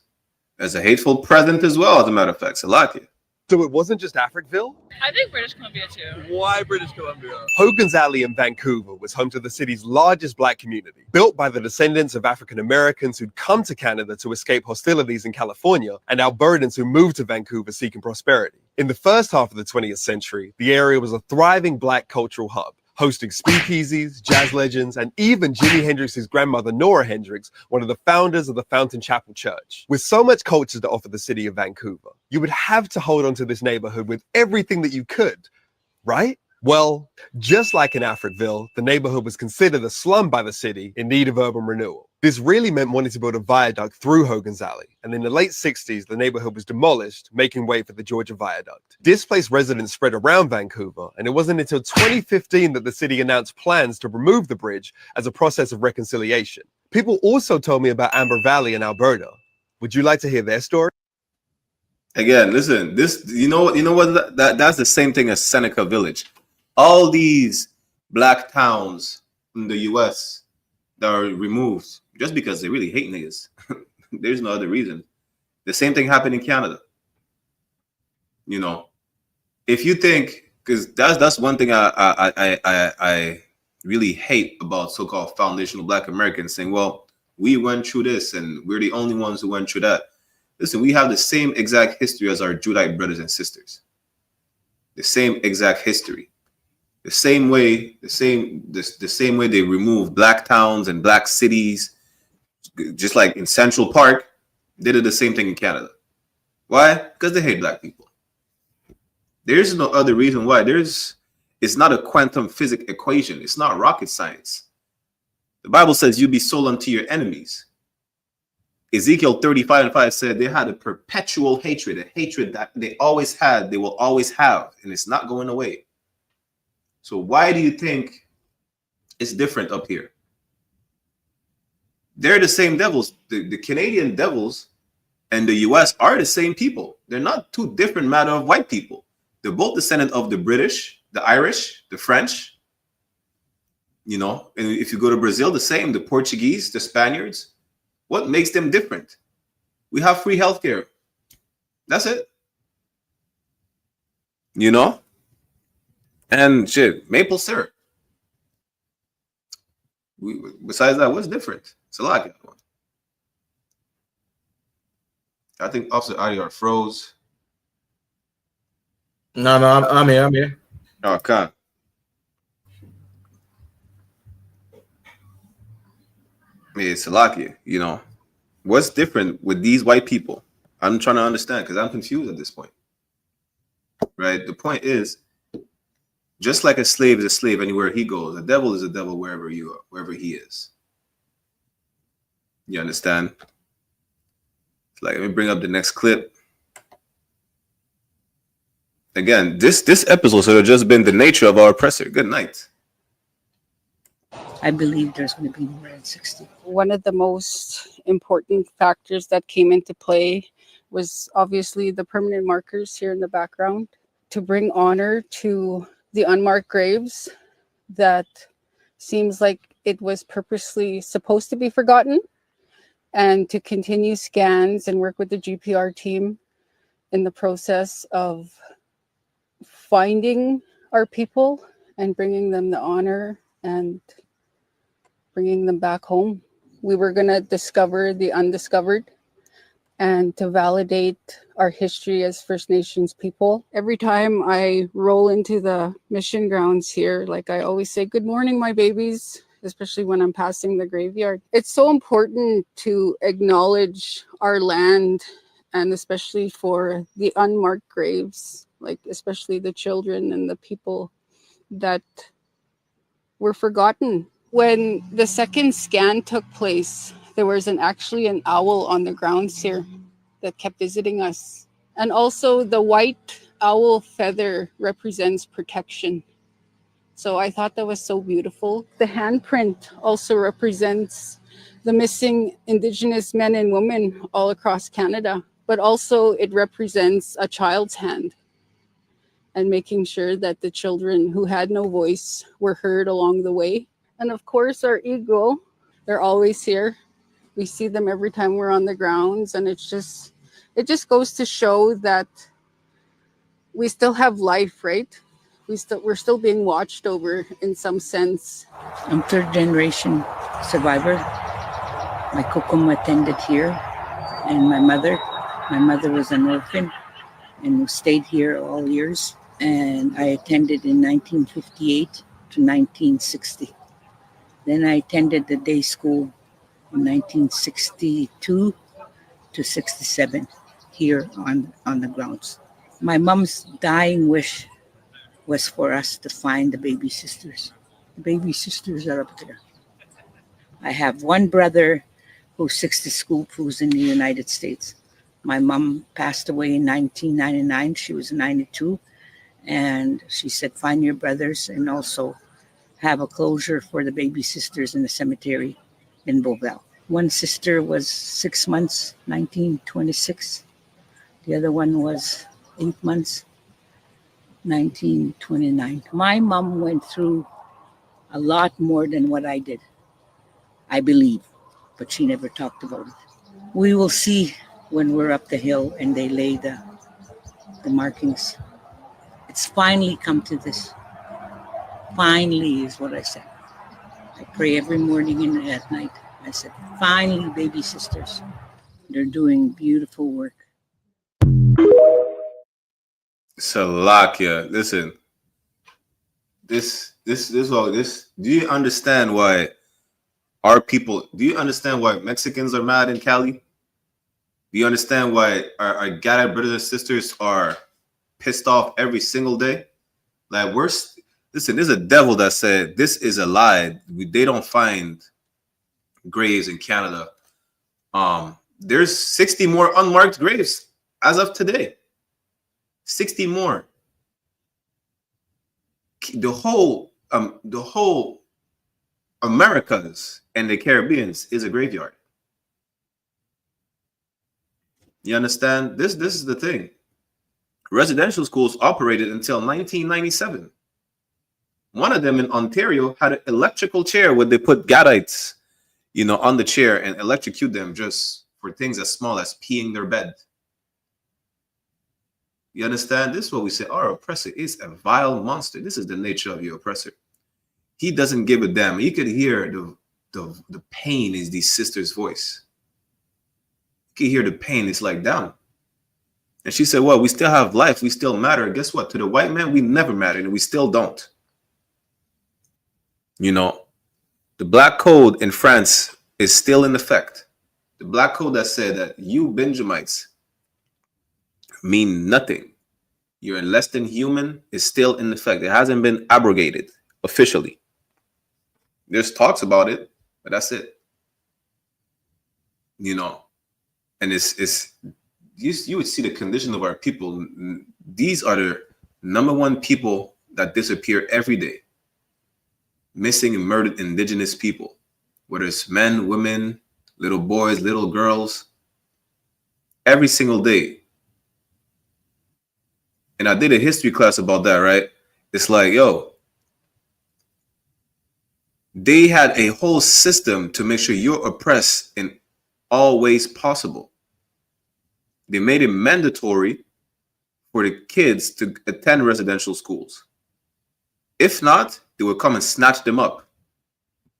As a hateful present as well, as a matter of fact. Salakia. So it wasn't just Africville? I think British Columbia too. Why British Columbia? Hogan's Alley in Vancouver was home to the city's largest Black community, built by the descendants of African Americans who'd come to Canada to escape hostilities in California and Albertans who moved to Vancouver seeking prosperity. In the first half of the 20th century, the area was a thriving Black cultural hub, hosting speakeasies, jazz legends, and even Jimi Hendrix's grandmother, Nora Hendrix, one of the founders of the Fountain Chapel Church. With so much culture to offer the city of Vancouver, you would have to hold on to this neighborhood with everything that you could, right? Well, just like in Africville, the neighborhood was considered a slum by the city in need of urban renewal. This really meant wanting to build a viaduct through Hogan's Alley, and in the late 60s, the neighborhood was demolished, making way for the Georgia Viaduct. Displaced residents spread around Vancouver, and it wasn't until 2015 that the city announced plans to remove the bridge as a process of reconciliation. People also told me about Amber Valley in Alberta. Would you like to hear their story? Again, listen, that's the same thing as Seneca Village. All these Black towns in the US that are removed just because they really hate niggas. There's no other reason. The same thing happened in Canada. If you think, because that's one thing I really hate about so-called foundational Black Americans saying, well, we went through this and we're the only ones who went through that. Listen, we have the same exact history as our Judite brothers and sisters. The same exact history. The same way they removed Black towns and Black cities, just like in Central Park, they did the same thing in Canada. Why? Because they hate Black people. There's no other reason why. It's not a quantum physics equation. It's not rocket science. The Bible says you be sold unto your enemies. Ezekiel 35:5 said they had a perpetual hatred, a hatred that they always had, they will always have, and it's not going away. So why do you think it's different up here? They're the same devils. The Canadian devils and the US are the same people. They're not two different matter of white people. They're both descendant of the British, the Irish, the French. You know, and if you go to Brazil, the same, the Portuguese, the Spaniards. What makes them different? We have free healthcare. That's it. You know? And shit, maple syrup. Besides that, what's different? It's a lot. I think Officer IDR froze. No, I'm here. Oh, okay. It's Salakia, you know. What's different with these white people? I'm trying to understand because I'm confused at this point. Right? The point is, just like a slave is a slave anywhere he goes, a devil is a devil wherever you are, wherever he is. You understand? Like, let me bring up the next clip. Again, this episode should have just been the nature of our oppressor. Good night. I believe there's going to be more than 60. One of the most important factors that came into play was obviously the permanent markers here in the background to bring honor to the unmarked graves that seems like it was purposely supposed to be forgotten, and to continue scans and work with the GPR team in the process of finding our people and bringing them the honor and bringing them back home. We were going to discover the undiscovered and to validate our history as First Nations people. Every time I roll into the mission grounds here, like I always say, good morning, my babies, especially when I'm passing the graveyard. It's so important to acknowledge our land, and especially for the unmarked graves, like especially the children and the people that were forgotten. When the second scan took place, there was actually an owl on the grounds here that kept visiting us. And also the white owl feather represents protection. So I thought that was so beautiful. The handprint also represents the missing Indigenous men and women all across Canada, but also it represents a child's hand and making sure that the children who had no voice were heard along the way. And of course, our eagle, they're always here. We see them every time we're on the grounds, and it just goes to show that we still have life, right? We're still being watched over in some sense. I'm third generation survivor. My kokum attended here, and my mother was an orphan and stayed here all years. And I attended in 1958 to 1960. Then I attended the day school from 1962 to 67 here on the grounds. My mom's dying wish was for us to find the baby sisters. The baby sisters are up there. I have one brother who's 60 school who's in the United States. My mom passed away in 1999. She was 92. And she said, find your brothers and also have a closure for the baby sisters in the cemetery in Beauval. One sister was 6 months, 1926. The other one was 8 months, 1929. My mom went through a lot more than what I did, I believe, but she never talked about it. We will see when we're up the hill and they lay the markings. It's finally come to this. Finally is what I said. I pray every morning and at night. I said, finally, baby sisters. They're doing beautiful work. Salakia, listen. This. Do you understand why our people? Do you understand why Mexicans are mad in Cali? Do you understand why our Gada brothers and sisters are pissed off every single day? Like listen, there's a devil that said this is a lie. They don't find graves in Canada. There's 60 more unmarked graves as of today. 60 more. The whole Americas and the Caribbeans is a graveyard. You understand? This is the thing. Residential schools operated until 1997. One of them in Ontario had an electrical chair where they put Gadites, on the chair and electrocute them just for things as small as peeing their bed. You understand? This is what we say. Our oppressor is a vile monster. This is the nature of your oppressor. He doesn't give a damn. You could hear the pain in these sisters' voice. You could hear the pain. It's like, down. And she said, well, we still have life. We still matter. Guess what? To the white man, we never mattered, and we still don't. The black code in France is still in effect. The black code that said that you Benjamites mean nothing. You're less than human is still in effect. It hasn't been abrogated officially. There's talks about it, but that's it. And it's you would see the condition of our people. These are the number one people that disappear every day. Missing and murdered indigenous people, whether it's men, women, little boys, little girls, every single day. And I did a history class about that, right? It's like, they had a whole system to make sure you're oppressed in all ways possible. They made it mandatory for the kids to attend residential schools. If not, they would come and snatch them up.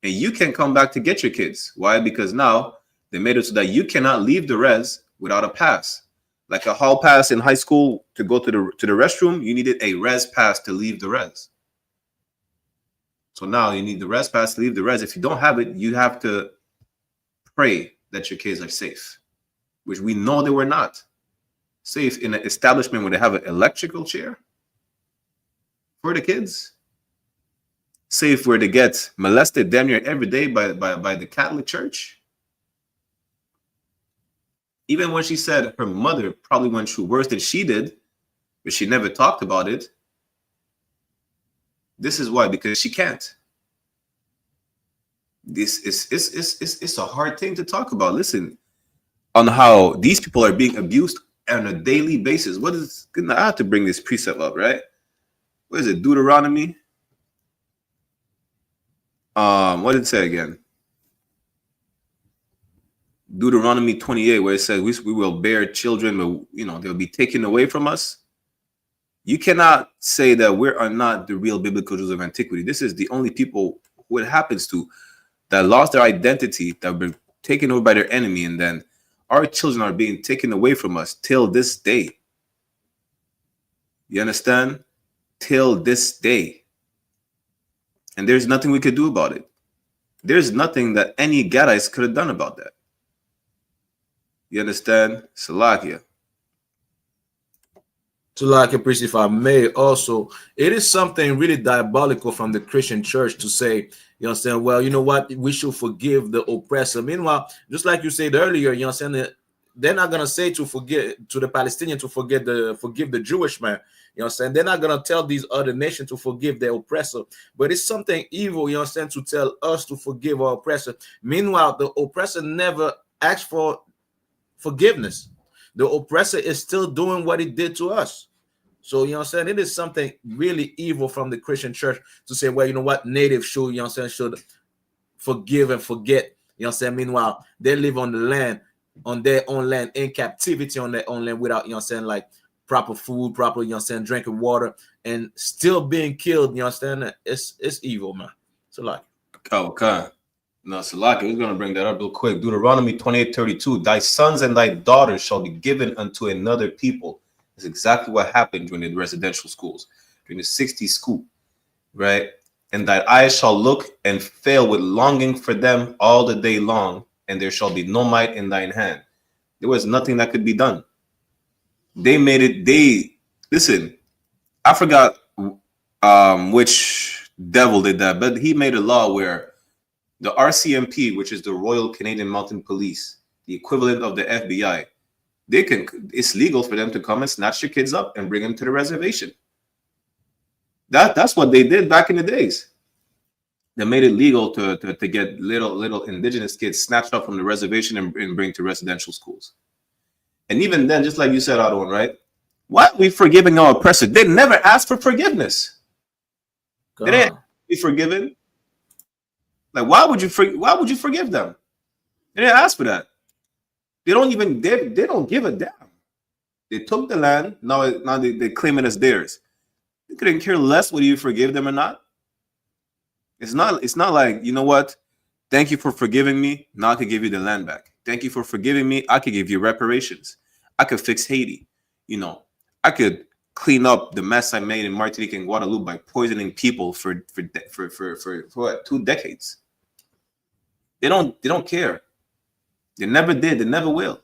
And you can't come back to get your kids. Why? Because now they made it so that you cannot leave the res without a pass. Like a hall pass in high school to go to the restroom, you needed a res pass to leave the res. So now you need the res pass to leave the res. If you don't have it, you have to pray that your kids are safe, which we know they were not safe in an establishment where they have an electrical chair for the kids. Safe where they get molested damn near every day by the Catholic Church. Even when she said her mother probably went through worse than she did, but she never talked about it. This is why, because she can't. This is a hard thing to talk about. Listen, on how these people are being abused on a daily basis. I have to bring this precept up, right? What is it? Deuteronomy? What did it say again? Deuteronomy 28, where it says we will bear children, but they'll be taken away from us. You cannot say that we are not the real biblical Jews of antiquity. This is the only people who it happens to that lost their identity, that have been taken over by their enemy, and then our children are being taken away from us till this day. You understand? Till this day. And there's nothing we could do about it. There's nothing that any Gadites could have done about that. You understand? Salakia. Salakia, priest, if I may also, it is something really diabolical from the Christian church to say, you understand, well, you know what, we should forgive the oppressor. Meanwhile, just like you said earlier, you understand, they're not going to say to forget to the Palestinian to forgive the Jewish man. You understand? They're not going to tell these other nations to forgive their oppressor. But it's something evil, you understand, to tell us to forgive our oppressor. Meanwhile, the oppressor never asked for forgiveness. The oppressor is still doing what he did to us. So, you know what I'm saying? It is something really evil from the Christian church to say, well, you know what, natives should, you know what I'm saying, should forgive and forget. You know what I'm saying? Meanwhile, they live on the land, on their own land, in captivity on their own land without, you know what I'm saying, like proper food, proper, you know what I'm saying, drinking water, and still being killed, you know what I'm saying? It's evil, man. So like. Okay. No, Salaki, we're going to bring that up real quick. Deuteronomy 28:32. Thy sons and thy daughters shall be given unto another people. That's exactly what happened during the residential schools, during the 60s school, right? And thy eyes shall look and fail with longing for them all the day long, and there shall be no might in thine hand. There was nothing that could be done. They made it, listen, I forgot which devil did that, but he made a law where The RCMP, which is the Royal Canadian Mounted Police, the equivalent of the FBI, it's legal for them to come and snatch your kids up and bring them to the reservation. That's what they did back in the days. They made it legal to get little indigenous kids snatched up from the reservation and bring to residential schools. And even then, just like you said, Otto, right? Why are we forgiving our oppressors? They never asked for forgiveness. They didn't be forgiven. Like, why would you forgive them? They didn't ask for that. They don't give a damn. They took the land. Now they claim it as theirs. They couldn't care less whether you forgive them or not. It's not like, you know what? Thank you for forgiving me. Now I can give you the land back. Thank you for forgiving me. I could give you reparations. I could fix Haiti. You know, I could clean up the mess I made in Martinique and Guadeloupe by poisoning people for what, 2 decades. They don't care. They never did. They never will.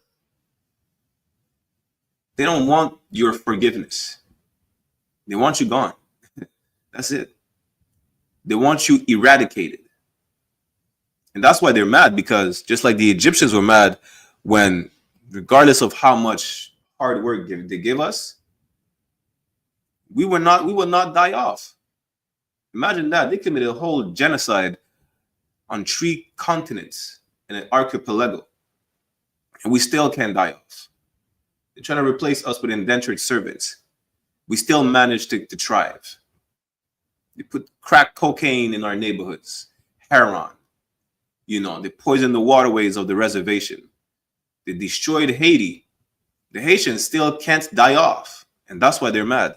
They don't want your forgiveness. They want you gone. That's it. They want you eradicated. And that's why they're mad, because just like the Egyptians were mad when, regardless of how much hard work they give us, we will not die off. Imagine that. They committed a whole genocide on 3 continents in an archipelago, and we still can't die off. They're trying to replace us with indentured servants. We still manage to thrive. They put crack cocaine in our neighborhoods, heroin. You know, they poisoned the waterways of the reservation. They destroyed Haiti. The Haitians still can't die off, and that's why they're mad.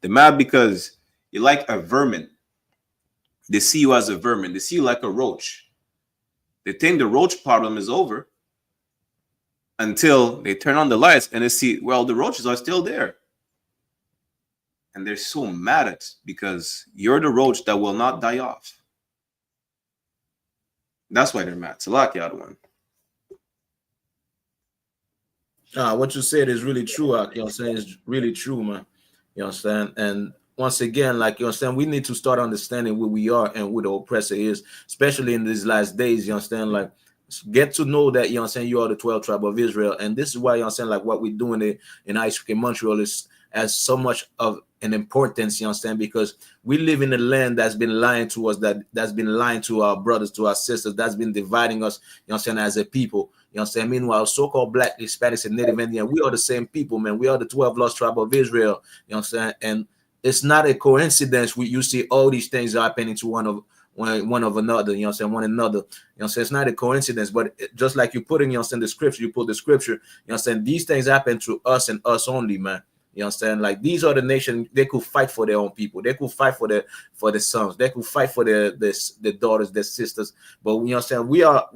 They're mad because you're like a vermin. They see you as a vermin. They see you like a roach. They think the roach problem is over until they turn on the lights and they see, well, the roaches are still there. And they're so mad at it because you're the roach that will not die off. That's why they're mad. Salaki, other one. What you said is really true. You know what I'm saying? It's really true, man. You understand? And once again, like, you understand, we need to start understanding where we are and who the oppressor is, especially in these last days. You understand? Like, get to know that, you know what I'm saying, you are the 12th tribe of Israel. And this is why, you know what I'm saying, like what we're doing in ISUPK Montreal is as so much of an importance, you understand, because we live in a land that's been lying to us, that's been lying to our brothers, to our sisters, that's been dividing us, you know what I'm saying, as a people. You know what I'm saying? Meanwhile, so-called Black, Hispanics, and Native Indian, we are the same people, man. We are the 12 lost tribe of Israel. You know what I'm saying? And it's not a coincidence you see all these things happening to one of another, you know what I'm saying, one another. You know what I'm saying? It's not a coincidence, but just like you put in, you know what I'm saying, the scripture, you put the scripture, you know what I'm saying, these things happen to us and us only, man. You understand? Like, these are the nation, they could fight for their own people. They could fight for the sons. They could fight for their daughters, their sisters. But you know what I'm saying?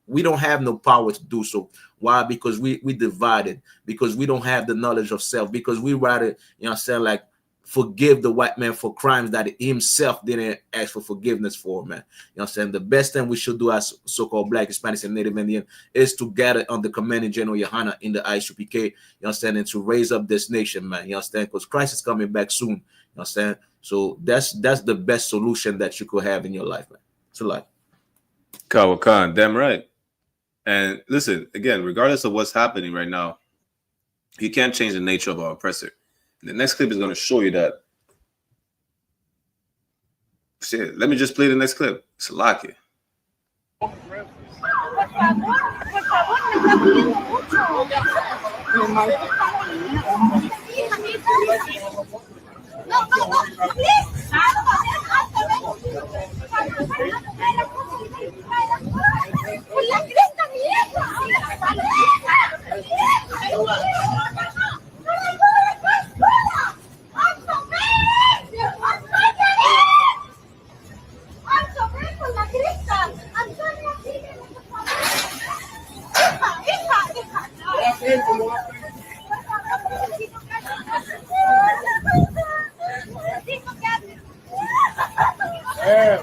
We don't have no power to do so. Why? Because we divided, because we don't have the knowledge of self, because we rather, you know what I'm saying, like, forgive the white man for crimes that he himself didn't ask for forgiveness for, man. You know what I'm saying? The best thing we should do as so-called Black, Hispanics, and Native Indian is to gather under Commanding General YAHANNA in the I.S.U.P.K, you know what I'm saying, and to raise up this nation, man. You understand? Because Christ is coming back soon. You understand? So that's the best solution that you could have in your life, man. It's a life. Kawakan, damn right. And listen, again, regardless of what's happening right now, you can't change the nature of our oppressor. The next clip is going to show you that. Shit, let me just play the next clip. Salaki.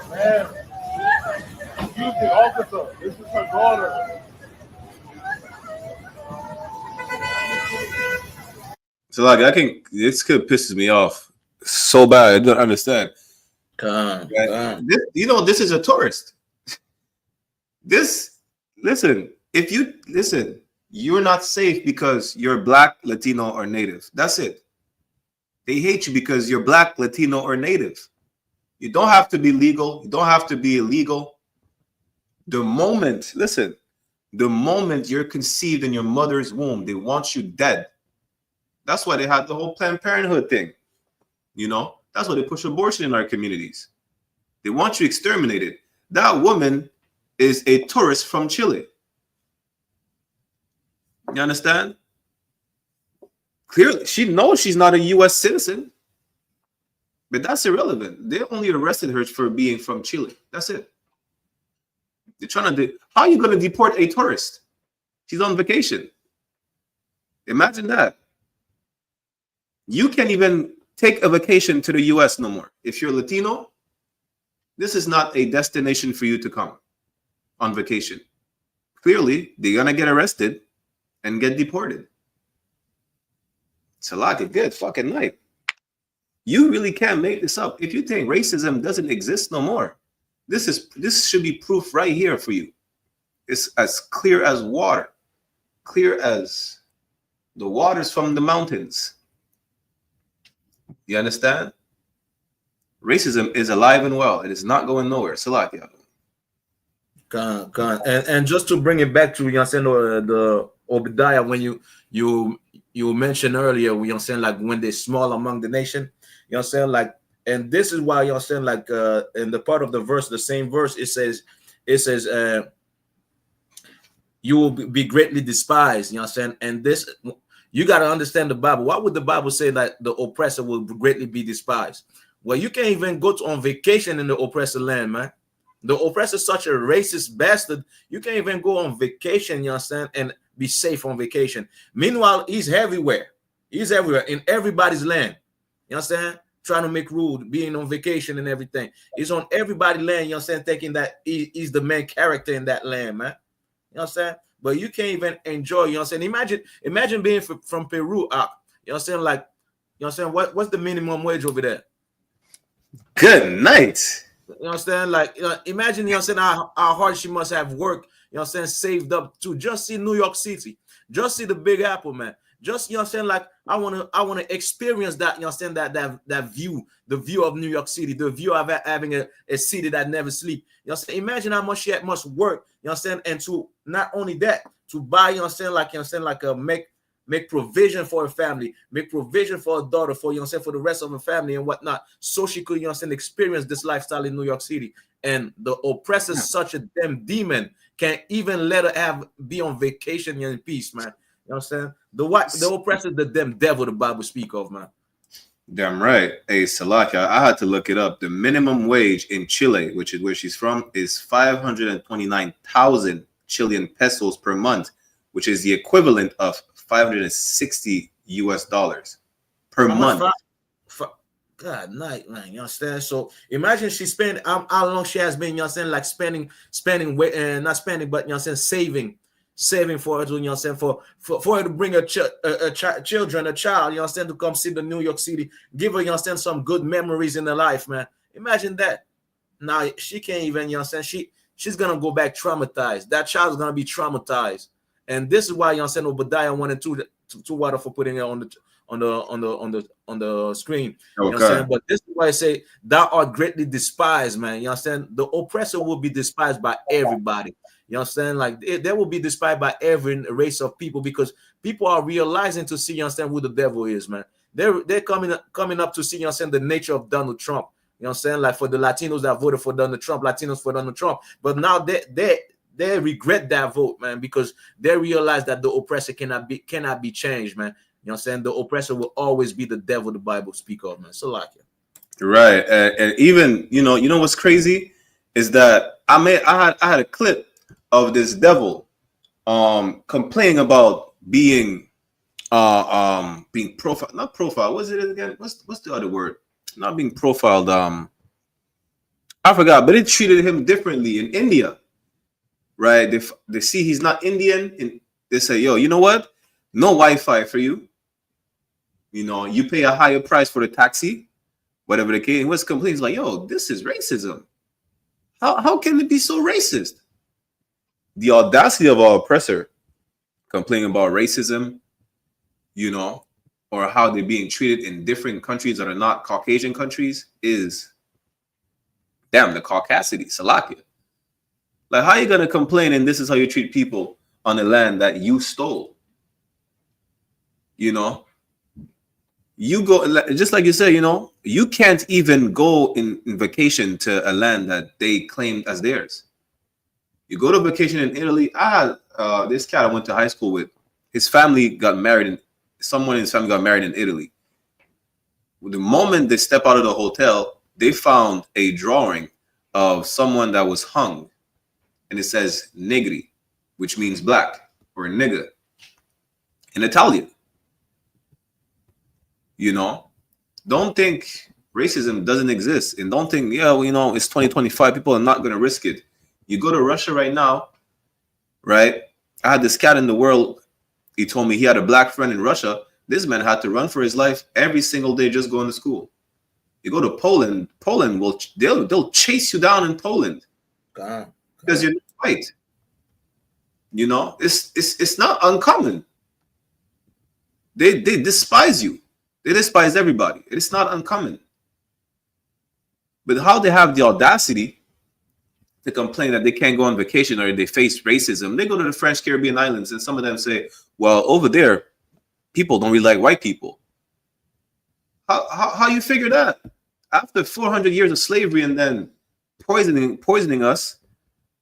Man. Excuse me, officer. This is her daughter. So like, this kid pisses me off so bad. I don't understand. You know, this is a tourist. Listen, if you listen, you're not safe because you're black, Latino, or native. That's it. They hate you because you're black, Latino, or native. You don't have to be legal. You don't have to be illegal. The moment you're conceived in your mother's womb, they want you dead. That's why they had the whole Planned Parenthood thing. You know, that's why they push abortion in our communities. They want you exterminated. That woman is a tourist from Chile. You understand? Clearly, she knows she's not a U.S. citizen. But that's irrelevant. They only arrested her for being from Chile. That's it. They're trying to how are you going to deport a tourist? She's on vacation. Imagine that. You can't even take a vacation to the US no more. If you're Latino, this is not a destination for you to come on vacation. Clearly, they're going to get arrested and get deported. It's a lot of good fucking night. You really can't make this up. If you think racism doesn't exist no more, this should be proof right here for you. It's as clear as water, clear as the waters from the mountains. You understand? Racism is alive and well. It is not going nowhere. Salakia. And just to bring it back to, you know, saying the Obadiah, when you mentioned earlier, you know, saying like when they're small among the nation, you know, saying like, and this is why, you know, saying like in the part of the verse, the same verse, it says you will be greatly despised, you know what I'm saying? And this, you got to understand the Bible. Why would the Bible say that the oppressor will greatly be despised? Well, you can't even go on vacation in the oppressor land, man. The oppressor is such a racist bastard. You can't even go on vacation, you know what I'm saying, and be safe on vacation. Meanwhile, he's everywhere. He's everywhere in everybody's land. You know what I'm saying? Trying to make rules, being on vacation and everything. He's on everybody's land, you know what I'm saying, thinking that he's the main character in that land, man. You know what I'm saying? But you can't even enjoy, you know what I'm saying? Imagine being from Peru, you know what I'm saying? Like, you know what I'm saying? What's the minimum wage over there? Good night. You know what I'm saying? Like, you know, imagine, you know what I'm saying, how hard she must have worked, you know what I'm saying, saved up to just see New York City, just see the Big Apple, man. Just, you know what I'm saying, like, I want to experience that, you know what I'm saying, that view, the view of New York City, the view of having a city that never sleep. You know what I'm saying? Imagine how much she must work, you know what I'm saying, and to not only that, to buy, you know what I'm saying, like, you know what I'm saying, like make provision for a family, make provision for a daughter, for, you know what I'm saying, for the rest of the family and whatnot, so she could, you know what I'm saying, experience this lifestyle in New York City. And the oppressor, such a damn demon, can't even let her be on vacation in peace, man. You know what I'm saying? The oppressor, the damn devil the Bible speak of, man. Damn right. Hey, Salakia, I had to look it up. The minimum wage in Chile, which is where she's from, is 529,000 Chilean pesos per month, which is the equivalent of $560 per month. God night, man. You understand? So imagine she spent how long she has been, you know what I'm saying, like not spending, but, you know what I'm saying, saving for her to, you know what I'm saying, for her to bring a child, you know what I'm saying, to come see the New York City, give her, you know what I'm saying, some good memories in her life, man. Imagine that. Now she can't even, you know what I'm saying, she's gonna go back traumatized. That child's gonna be traumatized. And this is why, you know what I'm saying, Obadiah 1 and 2 water for putting it on the screen. You know what I'm saying? But this is why I say thou art greatly despised, man. You know what I'm saying? The oppressor will be despised by everybody. You know what I'm saying? Like they will be despised by every race of people, because people are realizing to see, you understand, who the devil is, man. They're coming up to see, you know what I'm saying, the nature of Donald Trump. You know what I'm saying? Like for the Latinos that voted for Donald Trump, Latinos for Donald Trump. But now they regret that vote, man, because they realize that the oppressor cannot be changed, man. You know what I'm saying? The oppressor will always be the devil the Bible speak of, man. So like it. Right. And even, you know what's crazy is that I had a clip of this devil complaining about being profiled, not profiled. What's it again? What's the other word? Not being profiled. I forgot, but it treated him differently in India. Right? They see he's not Indian, and they say, yo, you know what? No Wi-Fi for you. You know, you pay a higher price for the taxi, whatever the case. He was complaining, like, yo, this is racism. How can it be so racist? the audacity of our oppressor complaining about racism, you know, or how they're being treated in different countries that are not Caucasian countries is, damn, the caucasity, Salakia. Like, how are you going to complain and this is how you treat people on the land that you stole? You know? You go, just like you said, you know, you can't even go in vacation to a land that they claimed as theirs. You go to vacation in Italy. I had this cat I went to high school with. His family got married, and someone in his family got married in Italy. The moment they step out of the hotel, they found a drawing of someone that was hung, and it says negri, which means black, or nigga in Italian. You know, don't think racism doesn't exist, and don't think, yeah, well, you know, it's 2025, people are not going to risk it. You go to Russia right now, right? I had this cat in the world. He told me he had a black friend in Russia. This man had to run for his life every single day just going to school. You go to Poland, they'll chase you down in Poland because you're not white. You know, it's not uncommon. They despise you. They despise everybody. It's not uncommon. But how they have the audacity to complain that they can't go on vacation or they face racism, they go to the French Caribbean islands and some of them say, well, over there, people don't really like white people. How you figure that? After 400 years of slavery and then poisoning us,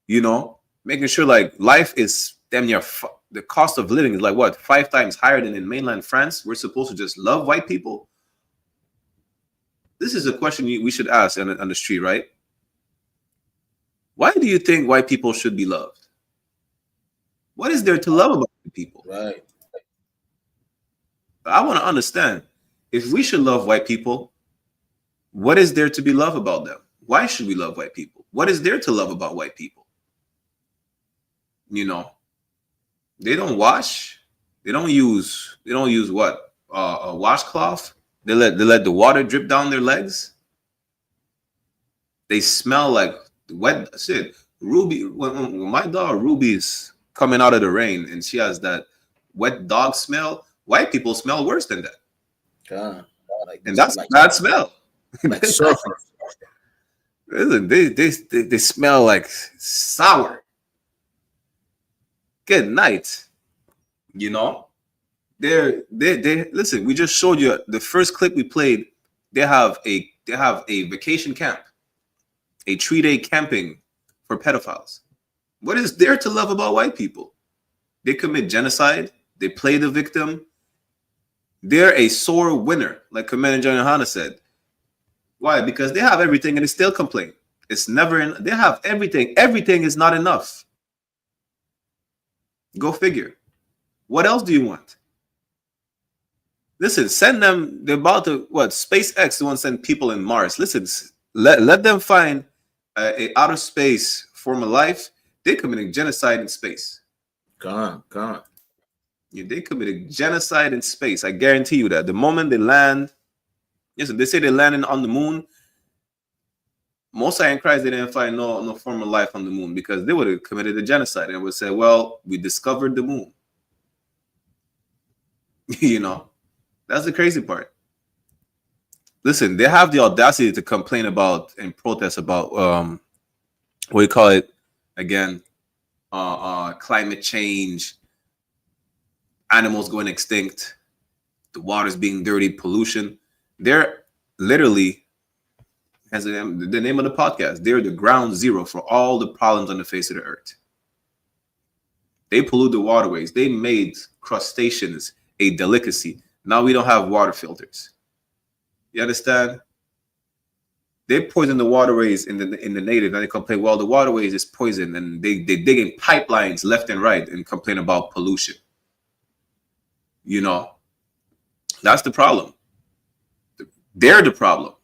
you know, making sure like life is damn near the cost of living is like what, 5 times higher than in mainland France. We're supposed to just love white people. This is a question we should ask on the street, right? Why do you think white people should be loved? What is there to love about people? Right. I want to understand, if we should love white people, what is there to be loved about them? Why should we love white people? What is there to love about white people? You know, they don't wash. They don't use what? A washcloth. They let the water drip down their legs. They smell like wet shit. Ruby, when my dog Ruby is coming out of the rain and she has that wet dog smell, white people smell worse than that. And that's a bad smell. Like surfer. Listen, they smell like sour. Good night. You know, they listen. We just showed you the first clip we played. They have a vacation camp, a 3-day camping for pedophiles. What is there to love about white people? They commit genocide. They play the victim. They're a sore winner, like Commander General YAHANNA said. Why? Because they have everything and they still complain. It's never they have everything. Everything is not enough. Go figure. What else do you want? Listen, send them. They're about to SpaceX want to send people in Mars. Listen, let them find a outer space form of life. They're committing genocide in space. Gone. Yeah, they committed genocide in space. I guarantee you that. The moment they land, listen, they say they're landing on the moon. Most high in Christ, they didn't find no form of life on the moon because they would have committed a genocide and would say, well, we discovered the moon. You know, that's the crazy part. Listen, they have the audacity to complain about and protest about what do you call it again? Climate change, animals going extinct, the water's being dirty, pollution. They're literally, as the name of the podcast, they're the ground zero for all the problems on the face of the earth. They pollute the waterways. They made crustaceans a delicacy. Now we don't have water filters. You understand? They poison the waterways in the native, and they complain, well, the waterways is poison, and they dig in pipelines left and right and complain about pollution. You know, that's the problem. They're the problem.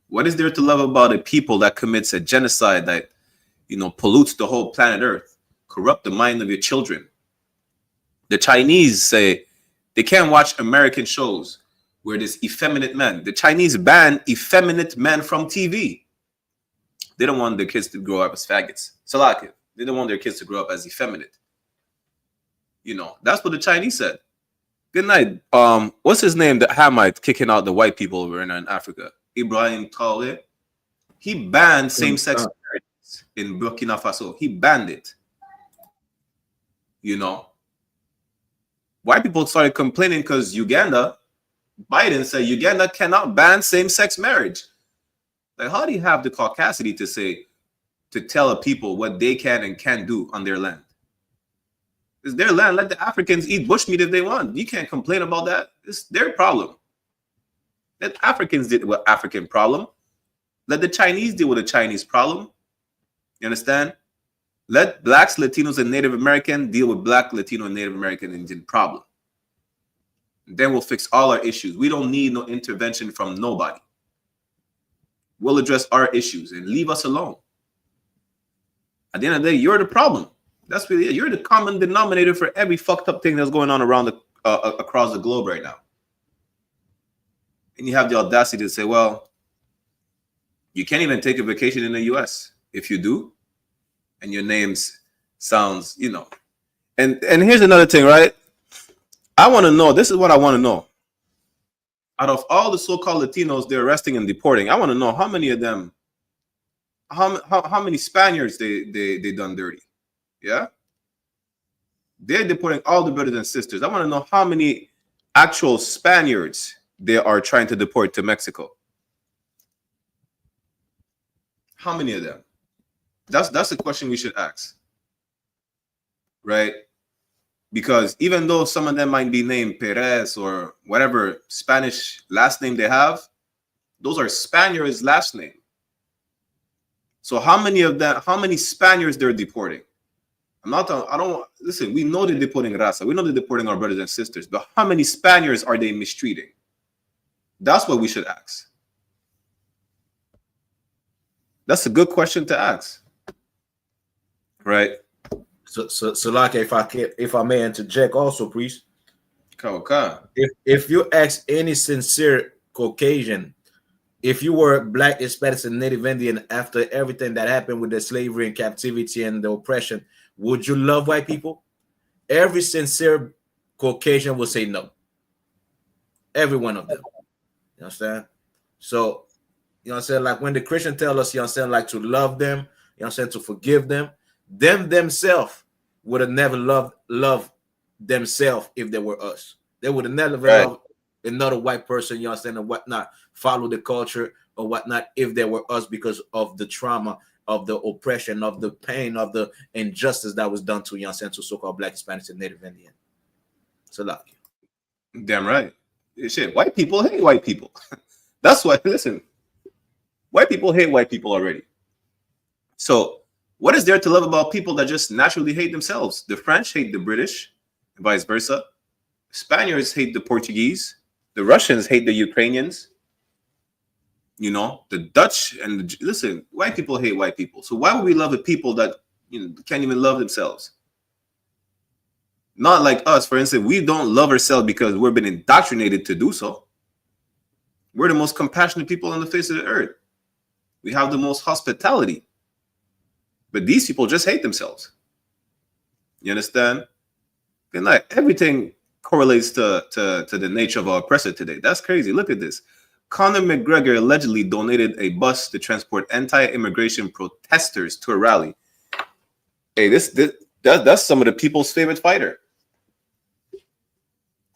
What is there to love about a people that commits a genocide that, you know, pollutes the whole planet Earth, corrupt the mind of your children? The Chinese say they can't watch American shows where there's effeminate men. The Chinese ban effeminate men from TV. They don't want their kids to grow up as faggots. Salakia. They don't want their kids to grow up as effeminate. You know, that's what the Chinese said. Good night. What's his name? The Hamite kicking out the white people over in Africa. I.S.U.P.K. He banned same-sex marriages in Burkina Faso. He banned it. You know, white people started complaining because Biden said Uganda cannot ban same-sex marriage. Like, how do you have the caucasity to tell people what they can and can't do on their land? It's their land. Let the Africans eat bushmeat if they want. You can't complain about that. It's their problem. Let Africans deal with African problem. Let the Chinese deal with the Chinese problem. You understand? Let blacks, Latinos, and Native American deal with black, Latino, and Native American Indian problem. And then we'll fix all our issues. We don't need no intervention from nobody. We'll address our issues and leave us alone. At the end of the day, you're the problem. That's really it. You're the common denominator for every fucked up thing that's going on around across the globe right now. And you have the audacity to say, well, you can't even take a vacation in the US. If you do, and your name sounds, you know. And here's another thing, right? I want to know, this is what I want to know. Out of all the so-called Latinos they're arresting and deporting, I want to know how many of them, how many Spaniards they done dirty. Yeah? They're deporting all the brothers and sisters. I want to know how many actual Spaniards they are trying to deport to Mexico. How many of them? That's a question we should ask. Right? Because even though some of them might be named Perez or whatever Spanish last name they have, those are Spaniards' last name. So how many of them, how many Spaniards they're deporting? Listen, we know they're deporting Raza. We know they're deporting our brothers and sisters. But how many Spaniards are they mistreating? That's what we should ask. That's a good question to ask. Right? So like if I may interject also, priest. Okay. If you ask any sincere Caucasian, if you were black, Hispanic, and Native Indian after everything that happened with the slavery and captivity and the oppression, would you love white people? Every sincere Caucasian will say no. Every one of them. You understand? So, you know what I'm saying? Like when the Christian tell us, you know what I'm saying, like to love them, you know what I'm saying, to forgive them, themselves would have never loved themselves if they were us. They would have never loved another white person, you know what I'm saying, and whatnot, follow the culture or whatnot if they were us because of the trauma, of the oppression, of the pain, of the injustice that was done to, you know what I'm saying, to so-called black, Hispanics, and Native Indian. So like, damn right. Shit, white people hate white people. That's why, listen, white people hate white people already. So what is there to love about people that just naturally hate themselves? The French hate the British, and vice versa. Spaniards hate the Portuguese. The Russians hate the Ukrainians. You know, the Dutch and listen, white people hate white people. So why would we love the people that, you know, can't even love themselves? Not like us, for instance. We don't love ourselves because we've been indoctrinated to do so. We're the most compassionate people on the face of the earth. We have the most hospitality. But these people just hate themselves. You understand? And like everything correlates to the nature of our oppressor today. That's crazy. Look at this. Conor McGregor allegedly donated a bus to transport anti-immigration protesters to a rally. Hey, that's some of the people's favorite fighter.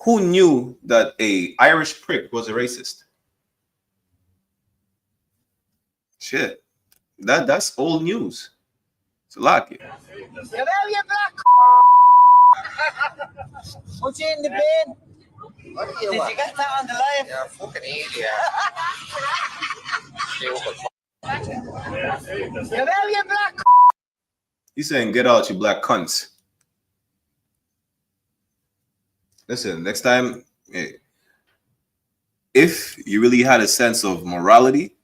Who knew that a Irish prick was a racist? Shit. That's old news. It's a lot. What's in the bin? Did you get that on the live? Yeah, fucking idiot. Get out, you black. He's saying, get out, you black cunts. Listen, next time, hey, if you really had a sense of morality,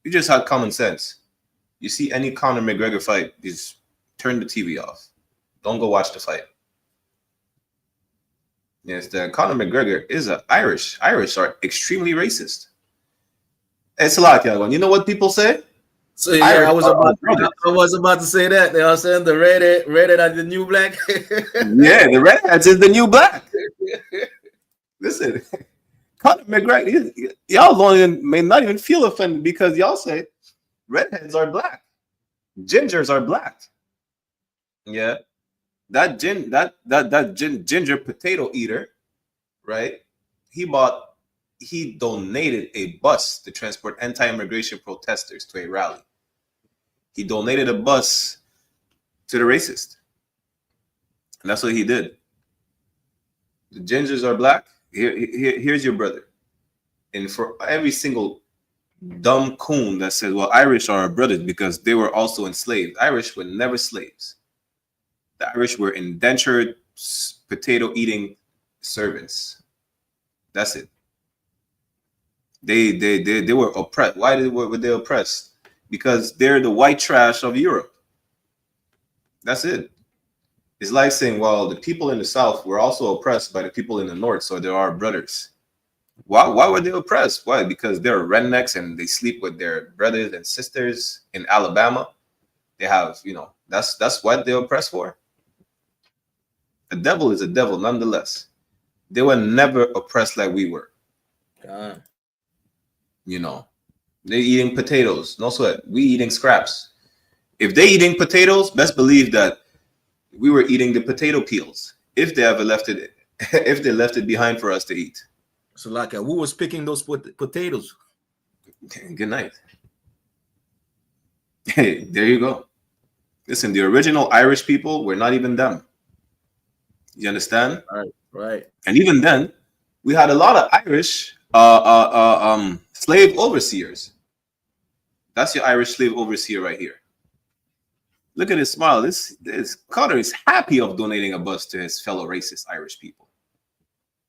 you just had common sense. You see any Conor McGregor fight, just turn the TV off. Don't go watch the fight. Yes, the Conor McGregor is Irish. Irish are extremely racist. It's a lot, young one. You know what people say? So yeah, I was about to say that. They are saying the redhead are the new black. Yeah, the redheads is the new black. Listen, Conor McGregor, y'all may not even feel offended because y'all say redheads are black, gingers are black. Yeah, that ginger potato eater, right? He donated a bus to transport anti-immigration protesters to a rally. He donated a bus to the racist. And that's what he did. The gingers are black. Here's your brother. And for every single dumb coon that says, well, Irish are our brothers because they were also enslaved. Irish were never slaves. The Irish were indentured, potato-eating servants. That's it. They were oppressed. Why were they oppressed? Because they're the white trash of Europe. That's it. It's like saying, well, the people in the South were also oppressed by the people in the North, so they're our brothers. Why were they oppressed? Why? Because they're rednecks and they sleep with their brothers and sisters in Alabama. They have, that's what they're oppressed for. A devil is a devil nonetheless. They were never oppressed like we were. They're eating potatoes. No sweat. We eating scraps. If they eating potatoes, best believe that we were eating the potato peels. If they ever left it, if they left it behind for us to eat. So like, who was picking those potatoes? Good night. Hey, there you go. Listen, the original Irish people were not even them. You understand? Right. And even then, we had a lot of Irish slave overseers. That's your Irish slave overseer right here. Look at his smile. This Carter is happy of donating a bus to his fellow racist Irish people.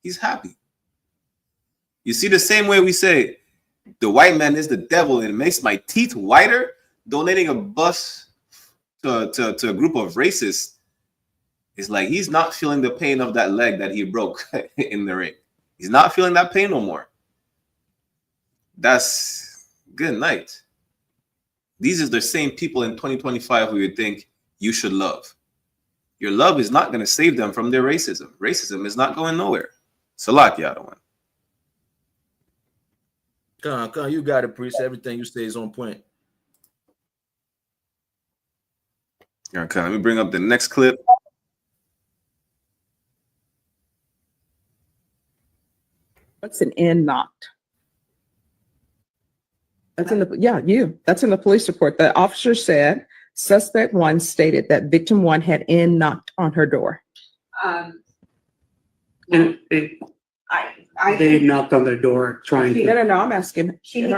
He's happy. You see, the same way we say the white man is the devil and it makes my teeth whiter, donating a bus to a group of racists is like he's not feeling the pain of that leg that he broke in the ring. He's not feeling that pain no more. That's good night. These are the same people in 2025 who you think you should love. Your love is not going to save them from their racism. Racism is not going nowhere. Salak Yadawan. Come on, you got it, priest. Everything you say is on point. Okay, let me bring up the next clip. What's an end knocked? That's in the That's in the police report. The officer said suspect 1 stated that victim 1 had end knocked on her door. And they knocked on their door trying to. No, I'm asking. She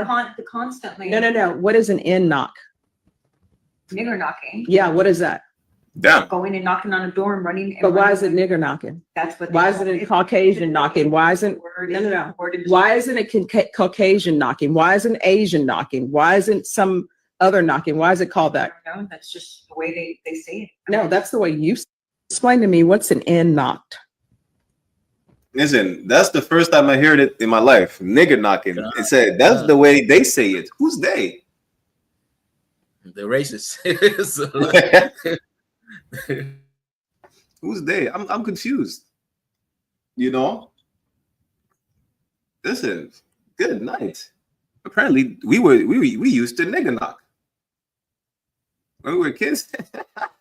constantly. No. What is an end knock? Nigger knocking. Yeah, what is that? Damn. Going and knocking on a door and running. But why is it nigger knocking? That's what. Why isn't it Caucasian knocking? Why isn't no? Why isn't it Caucasian knocking? Why isn't Asian knocking? Why isn't some other knocking? Why is it called that? No, that's just the way they say it. No, that's the way you explain to me. What's an end knocked? Listen, that's the first time I heard it in my life. Nigger knocking. It said that's the way they say it. Who's they? The racists. Who's they? I'm confused. Listen, good night. Apparently, we used to nigger knock when we were kids.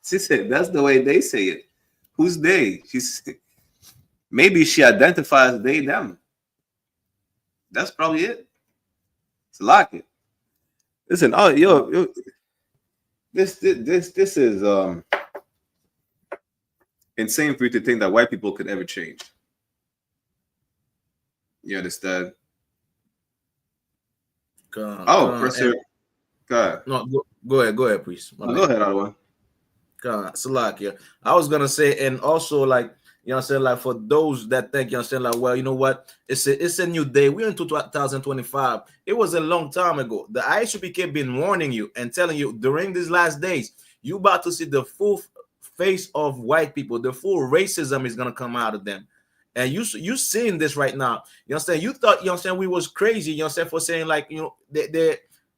She said that's the way they say it. Who's they? Maybe she identifies they them. That's probably it. It's like it. Listen, this is insane for you to think that white people could ever change. You understand? Professor. God. No, go ahead, please. Go ahead, Ottawa. God, Salakia. I was gonna say, and also like. You know what I'm saying? Like for those that think, you know what I'm saying? Like, well, you know what? It's a new day. We're in 2025. It was a long time ago. The I.S.U.P.K been warning you and telling you during these last days, you about to see the full face of white people. The full racism is gonna come out of them. And you seeing this right now. You know what I'm saying? You thought, you know what I'm saying, we was crazy, you know what I'm saying, for saying like, you know,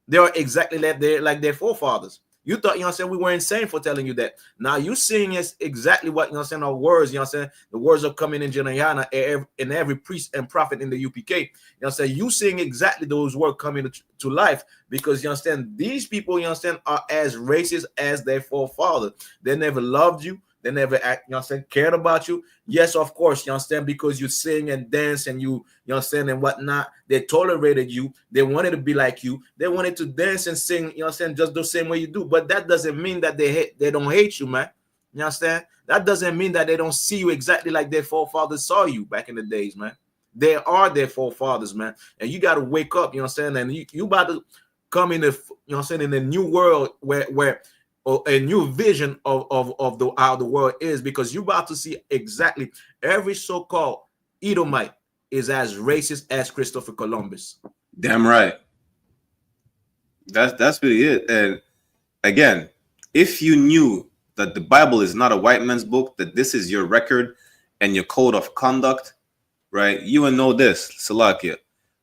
They are exactly like their forefathers. You thought, you know what I'm saying, we were insane for telling you that. Now you seeing is exactly what, you know what I'm saying, our words, you know what I'm saying, the words are coming in YAHANNA and every priest and prophet in the UPK. You know what I'm saying, you seeing exactly those words coming to life, because you understand these people, you understand, are as racist as their forefathers. They never loved you. They never act, you know what I'm saying, cared about you. Yes, of course, you understand, because you sing and dance and you understand, and whatnot. They tolerated you. They wanted to be like you. They wanted to dance and sing, you know what I'm saying, just the same way you do. But that doesn't mean that they don't hate you, man. You understand? That doesn't mean that they don't see you exactly like their forefathers saw you back in the days, man. They are their forefathers, man. And you got to wake up, you know what I'm saying? And you about to come in the, you know what I'm saying, in a new world where a new vision of how the world is, because you're about to see exactly every so-called Edomite is as racist as Christopher Columbus. Damn right. That's really it. And again, if you knew that the Bible is not a white man's book, that this is your record and your code of conduct, right? You will know this, Salakia.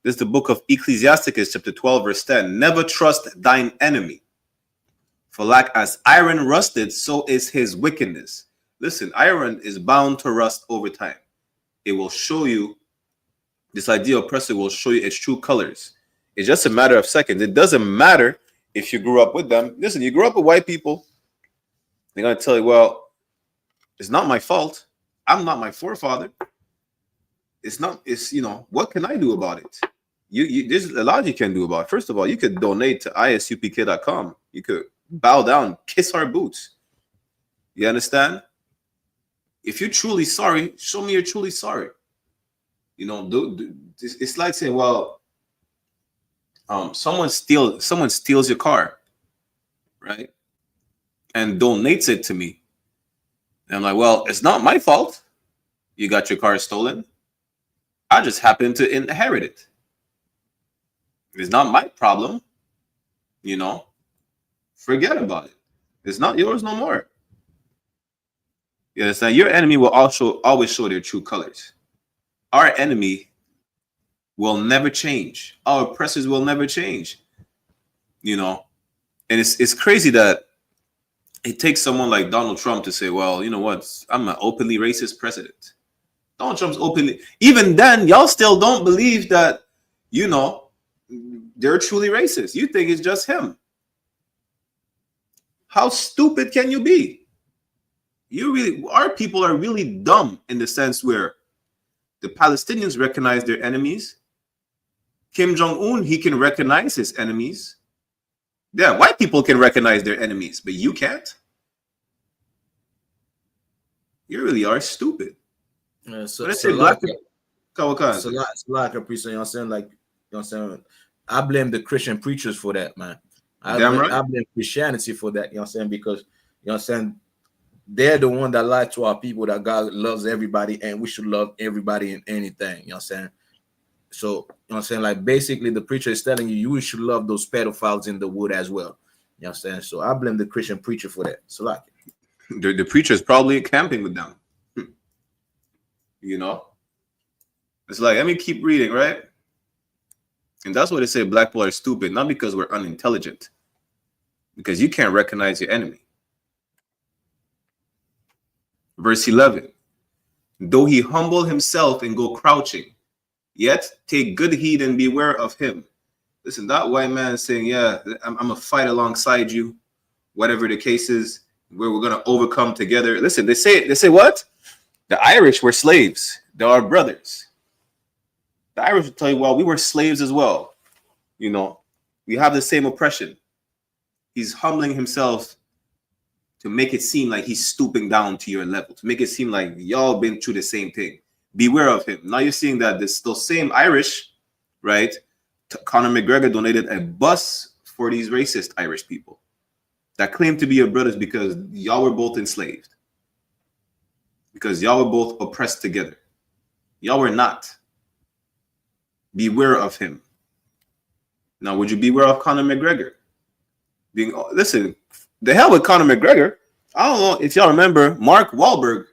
This is the book of Ecclesiasticus, chapter 12, verse 10. Never trust thine enemy. For like as iron rusted, so is his wickedness. Listen, iron is bound to rust over time. It will show you, this idea oppressor will show you its true colors. It's just a matter of seconds. It doesn't matter if you grew up with them. Listen, you grew up with white people. They're going to tell you, well, it's not my fault. I'm not my forefather. It's, you know, what can I do about it? There's a lot you can do about it. First of all, you could donate to isupk.com. You could bow down, kiss our boots. You understand? If you're truly sorry, show me you're truly sorry. You know, it's like saying, well, someone steals your car, right? And donates it to me. And I'm like, well, it's not my fault. You got your car stolen. I just happened to inherit it. It's not my problem. You know, forget about it. It's not yours no more. You understand? Your enemy will also always show their true colors. Our enemy will never change. Our oppressors will never change. You know, and it's crazy that it takes someone like Donald Trump to say, well, you know what? I'm an openly racist president. Donald Trump's openly. Even then, y'all still don't believe that, you know, they're truly racist. You think it's just him. How stupid can you be? Our people are really dumb in the sense where the Palestinians recognize their enemies. Kim Jong-un, he can recognize his enemies. Yeah, white people can recognize their enemies, but you can't. You really are stupid. So like, you know what I'm saying? Like, you know what I'm saying? I blame the Christian preachers for that, man. I blame Christianity for that, you know what I'm saying? Because, you know what I'm saying, they're the one that lied to our people that God loves everybody and we should love everybody and anything, you know what I'm saying? So, you know what I'm saying? Like, basically, the preacher is telling you, you should love those pedophiles in the wood as well. You know what I'm saying? So, I blame the Christian preacher for that. So, like, the preacher is probably camping with them. You know? It's like, let me keep reading, right? And that's why they say black people are stupid, not because we're unintelligent, because you can't recognize your enemy. Verse 11, though he humble himself and go crouching, yet take good heed and beware of him. Listen, that white man is saying, yeah, I'm going to fight alongside you, whatever the case is, where we're going to overcome together. Listen, they say what? The Irish were slaves. They're our brothers. The Irish will tell you, well, we were slaves as well. You know, we have the same oppression. He's humbling himself to make it seem like he's stooping down to your level, to make it seem like y'all been through the same thing. Beware of him. Now you're seeing that those same Irish, right? Conor McGregor donated a bus for these racist Irish people that claim to be your brothers because y'all were both enslaved. Because y'all were both oppressed together. Y'all were not. Beware of him. Now, would you beware of Conor McGregor? Listen, the hell with Conor McGregor. I don't know if y'all remember Mark Wahlberg.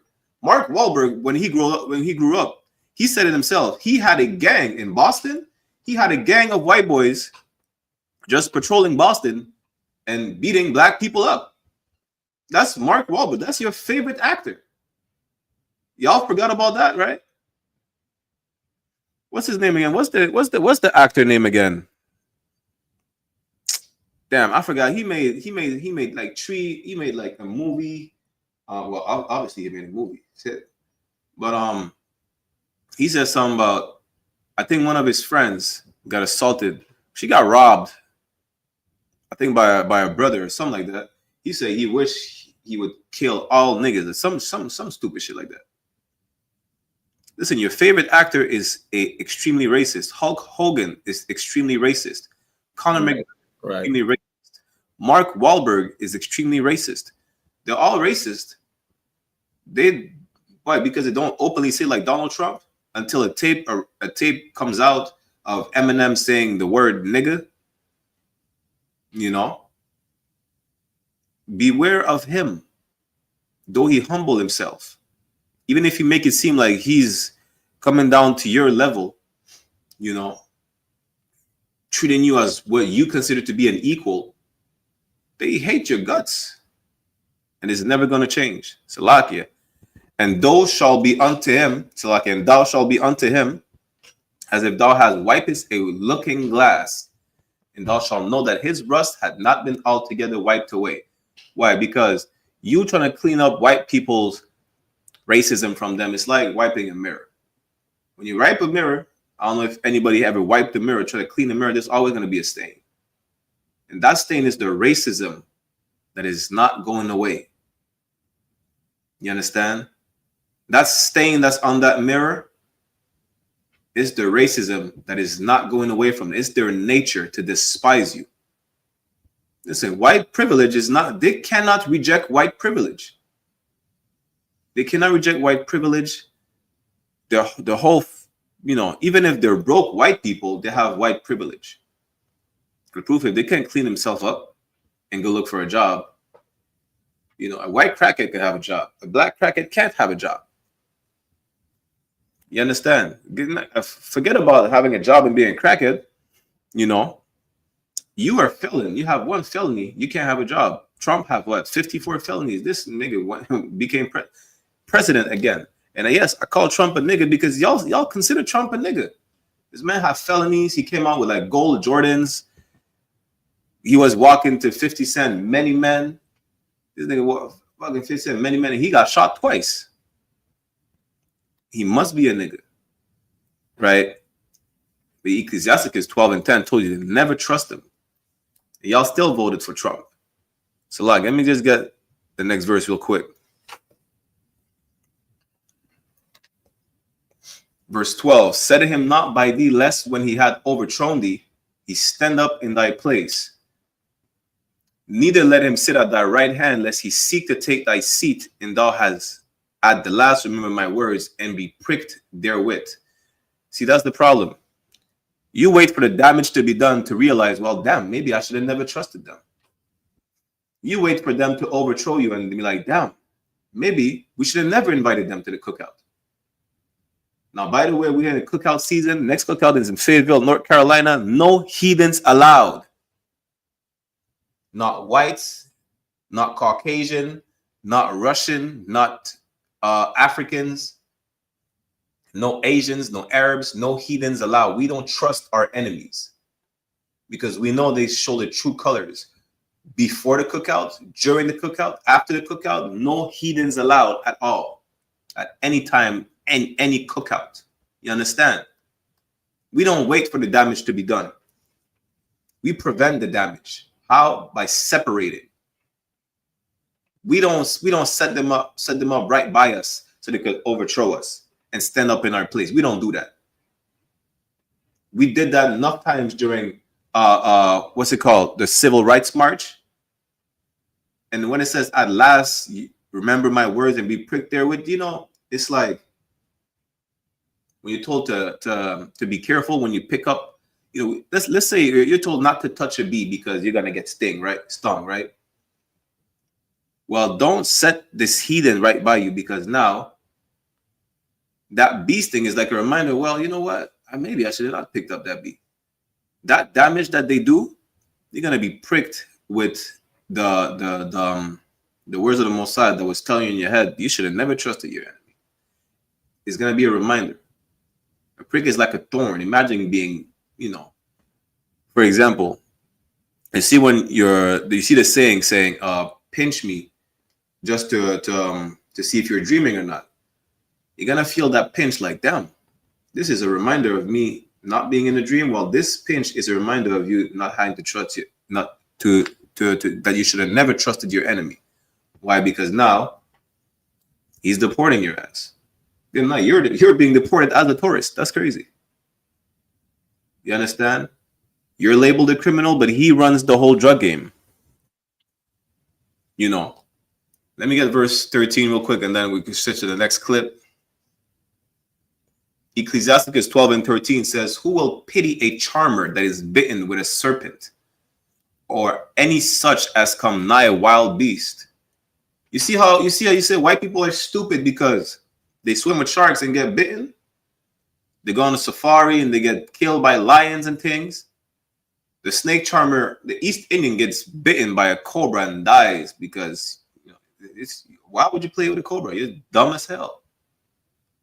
Mark Wahlberg, when he grew up, he said it himself. He had a gang in Boston. He had a gang of white boys just patrolling Boston and beating black people up. That's Mark Wahlberg. That's your favorite actor. Y'all forgot about that, right? What's his name again? What's the actor name again? Damn, I forgot. He made like he made like a movie. Well, obviously he made a movie. Shit. But he said something about, I think one of his friends got assaulted. She got robbed, I think by a brother or something like that. He said he wished he would kill all niggas or some stupid shit like that. Listen, your favorite actor is extremely racist. Hulk Hogan is extremely racist. Conor McGregor is extremely racist. Mark Wahlberg is extremely racist. They're all racist. Why? Because they don't openly say like Donald Trump until a tape comes out of Eminem saying the word nigga. You know, beware of him. Though he humble himself, even if you make it seem like he's coming down to your level, you know, treating you as what you consider to be an equal, they hate your guts. And it's never going to change. Salakia. And those shall be unto him, Salakia, and thou shalt be unto him as if thou hast wipest a looking glass, and thou shalt know that his rust had not been altogether wiped away. Why? Because you trying to clean up white people's racism from them, it's like wiping a mirror. When you wipe a mirror, I don't know if anybody ever wiped the mirror, try to clean the mirror, there's always going to be a stain. And that stain is the racism that is not going away. You understand? That stain that's on that mirror is the racism that is not going away from it. It's their nature to despise you. Listen, white privilege is not, they cannot reject white privilege. They cannot reject white privilege. The whole, you know, even if they're broke white people, they have white privilege. The proof, if they can't clean themselves up and go look for a job, you know, a white crackhead can have a job. A black crackhead can't have a job. You understand? Forget about having a job and being a crackhead. You know, you are a felon. You have one felony. You can't have a job. Trump have what? 54 felonies. This nigga became president again. And yes, I call Trump a nigga because y'all consider Trump a nigga. This man have felonies. He came out with like gold Jordans. He was walking to 50 Cent, Many Men. This nigga walking 50 Cent, Many Men. And he got shot twice. He must be a nigga, right? The Ecclesiasticus 12:10 told you to never trust him. And y'all still voted for Trump. So like, let me just get the next verse real quick. Verse 12, said to him not by thee, lest when he had overthrown thee, he stand up in thy place. Neither let him sit at thy right hand, lest he seek to take thy seat, and thou hast at the last remember my words and be pricked therewith. See, that's the problem. You wait for the damage to be done to realize, well, damn, maybe I should have never trusted them. You wait for them to overthrow you and be like, damn, maybe we should have never invited them to the cookout. Now, by the way, we're in the cookout season. Next cookout is in Fayetteville, North Carolina. No heathens allowed. Not whites, not Caucasian, not Russian, not Africans, no Asians, no Arabs, no heathens allowed. We don't trust our enemies because we know they show the true colors. Before the cookout, during the cookout, after the cookout, no heathens allowed at all, at any time, any cookout. You understand? We don't wait for the damage to be done. We prevent the damage. How? By separating. We don't set them up right by us so they could overthrow us and stand up in our place. We don't do that. We did that enough times during what's it called? The Civil Rights March. And when it says at last, remember my words and be pricked therewith, you know, it's like when you're told to be careful when you pick up, you know, let's say you're told not to touch a bee because you're gonna get stung, right? Well, don't set this heathen right by you because now that bee sting is like a reminder, well, you know what? Maybe I should have not picked up that bee. That damage that they do, you're gonna be pricked with the words of the Mossad that was telling you in your head, you should have never trusted your enemy. It's gonna be a reminder. A prick is like a thorn. Imagine being, you know, for example, you see when you see the saying pinch me just to see if you're dreaming or not. You're gonna feel that pinch like, damn, this is a reminder of me not being in a dream. Well, this pinch is a reminder of you not having to trust you, not to that you should have never trusted your enemy. Why? Because now he's deporting your ass. Then now you're being deported as a tourist. That's crazy. You understand? You're labeled a criminal, but he runs the whole drug game. You know. Let me get verse 13 real quick, and then we can switch to the next clip. Ecclesiasticus 12 and 13 says, who will pity a charmer that is bitten with a serpent, or any such as come nigh a wild beast? You see how you say white people are stupid because they swim with sharks and get bitten? They go on a safari and they get killed by lions and things. The snake charmer, the East Indian, gets bitten by a cobra and dies because, you know, why would you play with a cobra? You're dumb as hell.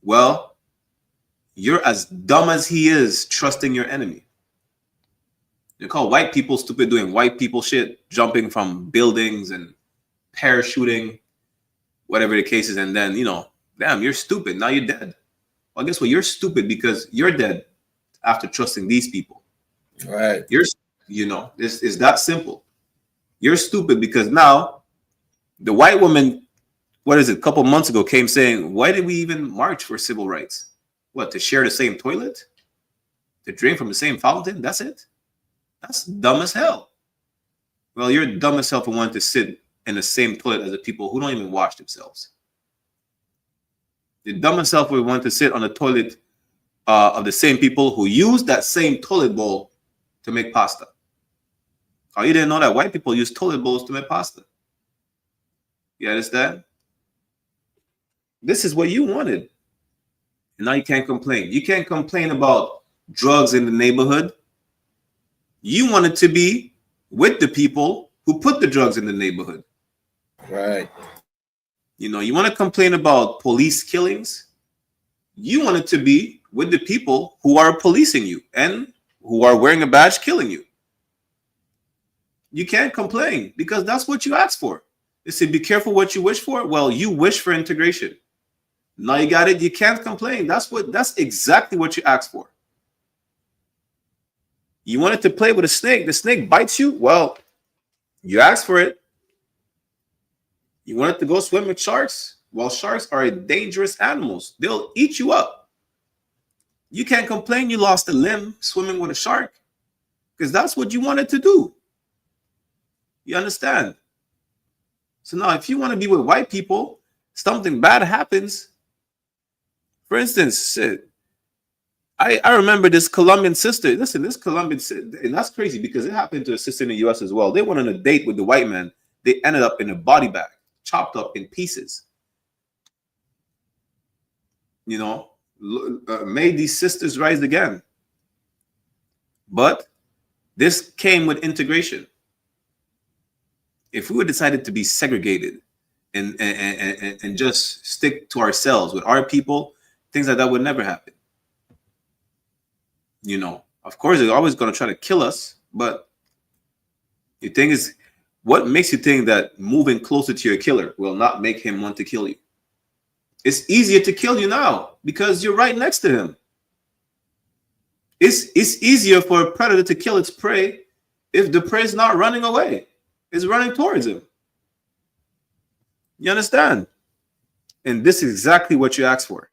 Well, you're as dumb as he is trusting your enemy. You call white people stupid doing white people shit, jumping from buildings and parachuting, whatever the case is, and then, you know, damn, you're stupid. Now you're dead. Well, guess what? You're stupid because you're dead after trusting these people. Right. You know, this is that simple. You're stupid because now the white woman, what is it, a couple months ago came saying, why did we even march for civil rights? What, to share the same toilet? To drink from the same fountain? That's it? That's dumb as hell. Well, you're dumb as hell for wanting to sit in the same toilet as the people who don't even wash themselves. You're dumb as hell for wanting to sit on the toilet of the same people who use that same toilet bowl to make pasta. Oh, you didn't know that white people use toilet bowls to make pasta? You understand? This is what you wanted. And now you can't complain. You can't complain about drugs in the neighborhood. You wanted to be with the people who put the drugs in the neighborhood. Right. You know, you want to complain about police killings. You wanted to be with the people who are policing you and who are wearing a badge killing you. You can't complain because that's what you asked for. They say, be careful what you wish for. Well, you wish for integration. Now you got it. You can't complain. That's exactly what you asked for. You wanted to play with a snake. The snake bites you. Well, you asked for it. You wanted to go swim with sharks. Well, sharks are dangerous animals. They'll eat you up. You can't complain you lost a limb swimming with a shark because that's what you wanted to do. You understand? So now if you want to be with white people, something bad happens. For instance, I remember this Colombian sister. Listen, this Colombian sister, and that's crazy because it happened to a sister in the US as well. They went on a date with the white man. They ended up in a body bag, chopped up in pieces. You know, made these sisters rise again. But this came with integration. If we were decided to be segregated and just stick to ourselves with our people, things like that would never happen. You know, of course, they're always going to try to kill us. But the thing is, what makes you think that moving closer to your killer will not make him want to kill you? It's easier to kill you now because you're right next to him. It's easier for a predator to kill its prey if the prey is not running away. It's running towards him. You understand? And this is exactly what you asked for.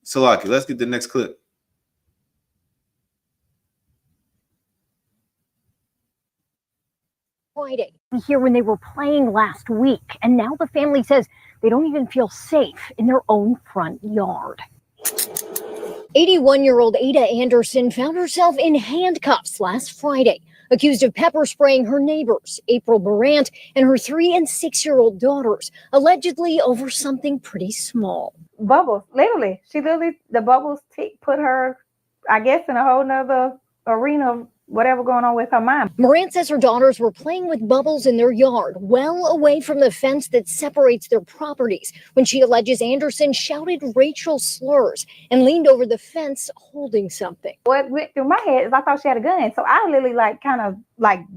Salaki, let's get the next clip. Friday, here when they were playing last week, and now the family says they don't even feel safe in their own front yard. 81-year-old Ada Anderson found herself in handcuffs last Friday, accused of pepper spraying her neighbors, April Morant, and her 3- and 6-year-old daughters, allegedly over something pretty small. Bubbles, literally. The bubbles put her, I guess, in a whole nother arena of whatever going on with her mom. Moran says her daughters were playing with bubbles in their yard, well away from the fence that separates their properties, when she alleges Anderson shouted racial slurs and leaned over the fence holding something. What went through my head is I thought she had a gun. So I literally kind of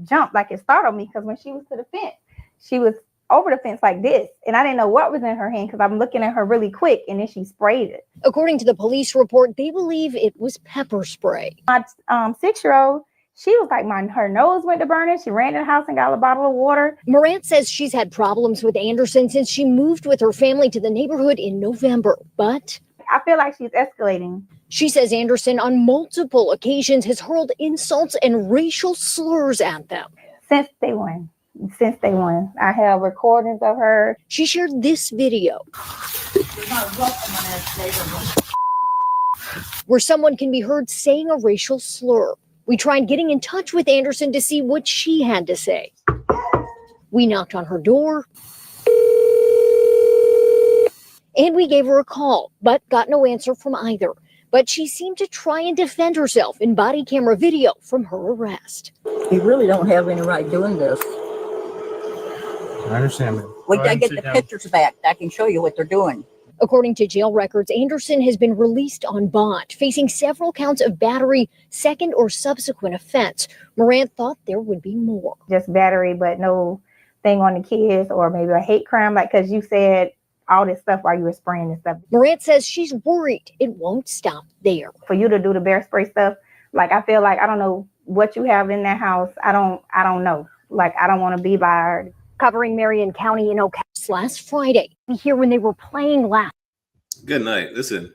jumped, like it startled me, because when she was to the fence, she was over the fence like this, and I didn't know what was in her hand because I'm looking at her really quick, and then she sprayed it. According to the police report, they believe it was pepper spray. My 6-year-old, she was like, her nose went to burning. She ran to the house and got a bottle of water. Moran says she's had problems with Anderson since she moved with her family to the neighborhood in November, but I feel like she's escalating. She says Anderson on multiple occasions has hurled insults and racial slurs at them. Since day one. I have recordings of her. She shared this video where someone can be heard saying a racial slur. We tried getting in touch with Anderson to see what she had to say. We knocked on her door and we gave her a call, but got no answer from either. But she seemed to try and defend herself in body camera video from her arrest. You really don't have any right doing this. I understand, ma'am. Wait till I get the pictures back. I can show you what they're doing. According to jail records, Anderson has been released on bond, facing several counts of battery, second or subsequent offense. Moran thought there would be more. Just battery, but no thing on the kids, or maybe a hate crime, because you said all this stuff while you were spraying and stuff. Moran says she's worried it won't stop there. For you to do the bear spray stuff, I feel like I don't know what you have in that house. I don't know. I don't want to be by her. Covering Marion County in Ocala last Friday. Here when they were playing last. Good night. Listen,